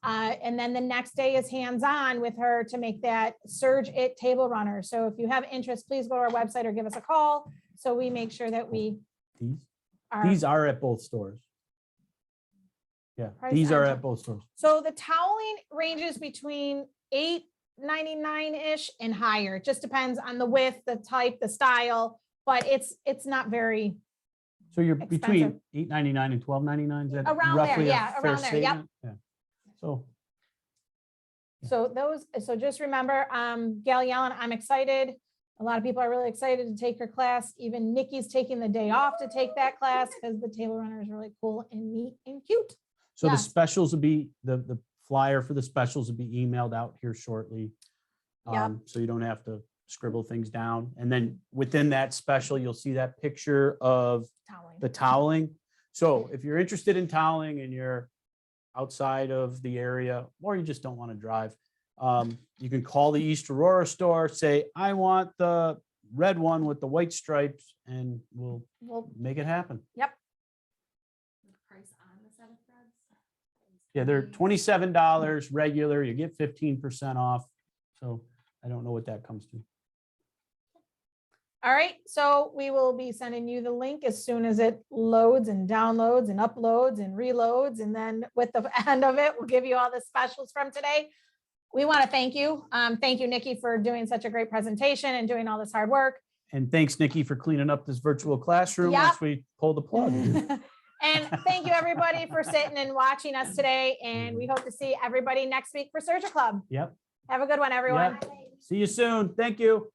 And then the next day is hands-on with her to make that Surge It table runner. So if you have interest, please go to our website or give us a call. So we make sure that we These are at both stores. Yeah, Price these are enter. at both stores. So the toweling ranges between $8.99-ish and higher. It just depends on the width, the type, the style, but it's not very So you're expensive. between $8.99 and $12.99. Is that Around there, roughly a yeah, fair around there, yep. statement? Yeah. So so just remember, Gail Yellen, I'm excited. A lot of people are really excited to take her class. Even Nikki's taking the day off to take that class because the table runner is really cool and neat and cute. the Yes. specials will be the flyer for the specials will be emailed out here shortly. Yep. So you don't have to scribble things down. And then within that special, you'll see that picture of Toweling. the toweling. So if you're interested in toweling and you're outside of the area, or you just don't want to drive, you can call the East Aurora store, say, I want the red one with the white stripes, and we'll Well, make it happen. yep. The price on the set of threads? Yeah, they're $27 regular. You get 15% off. So I don't know what that comes to. All right, so we will be sending you the link as soon as it loads and downloads and uploads and reloads. And then with the end of it, we'll give you all the specials from today. We want to thank you. Thank you, Nikki, for doing such a great presentation and doing all this hard work. And thanks, Nikki, for cleaning up this virtual classroom Yep. once we pull the plug. And thank you, everybody, for sitting and watching us today. And we hope to see everybody next week for Surgery Club. Yep. Have a good one, everyone. Yep. See you soon. Thank you.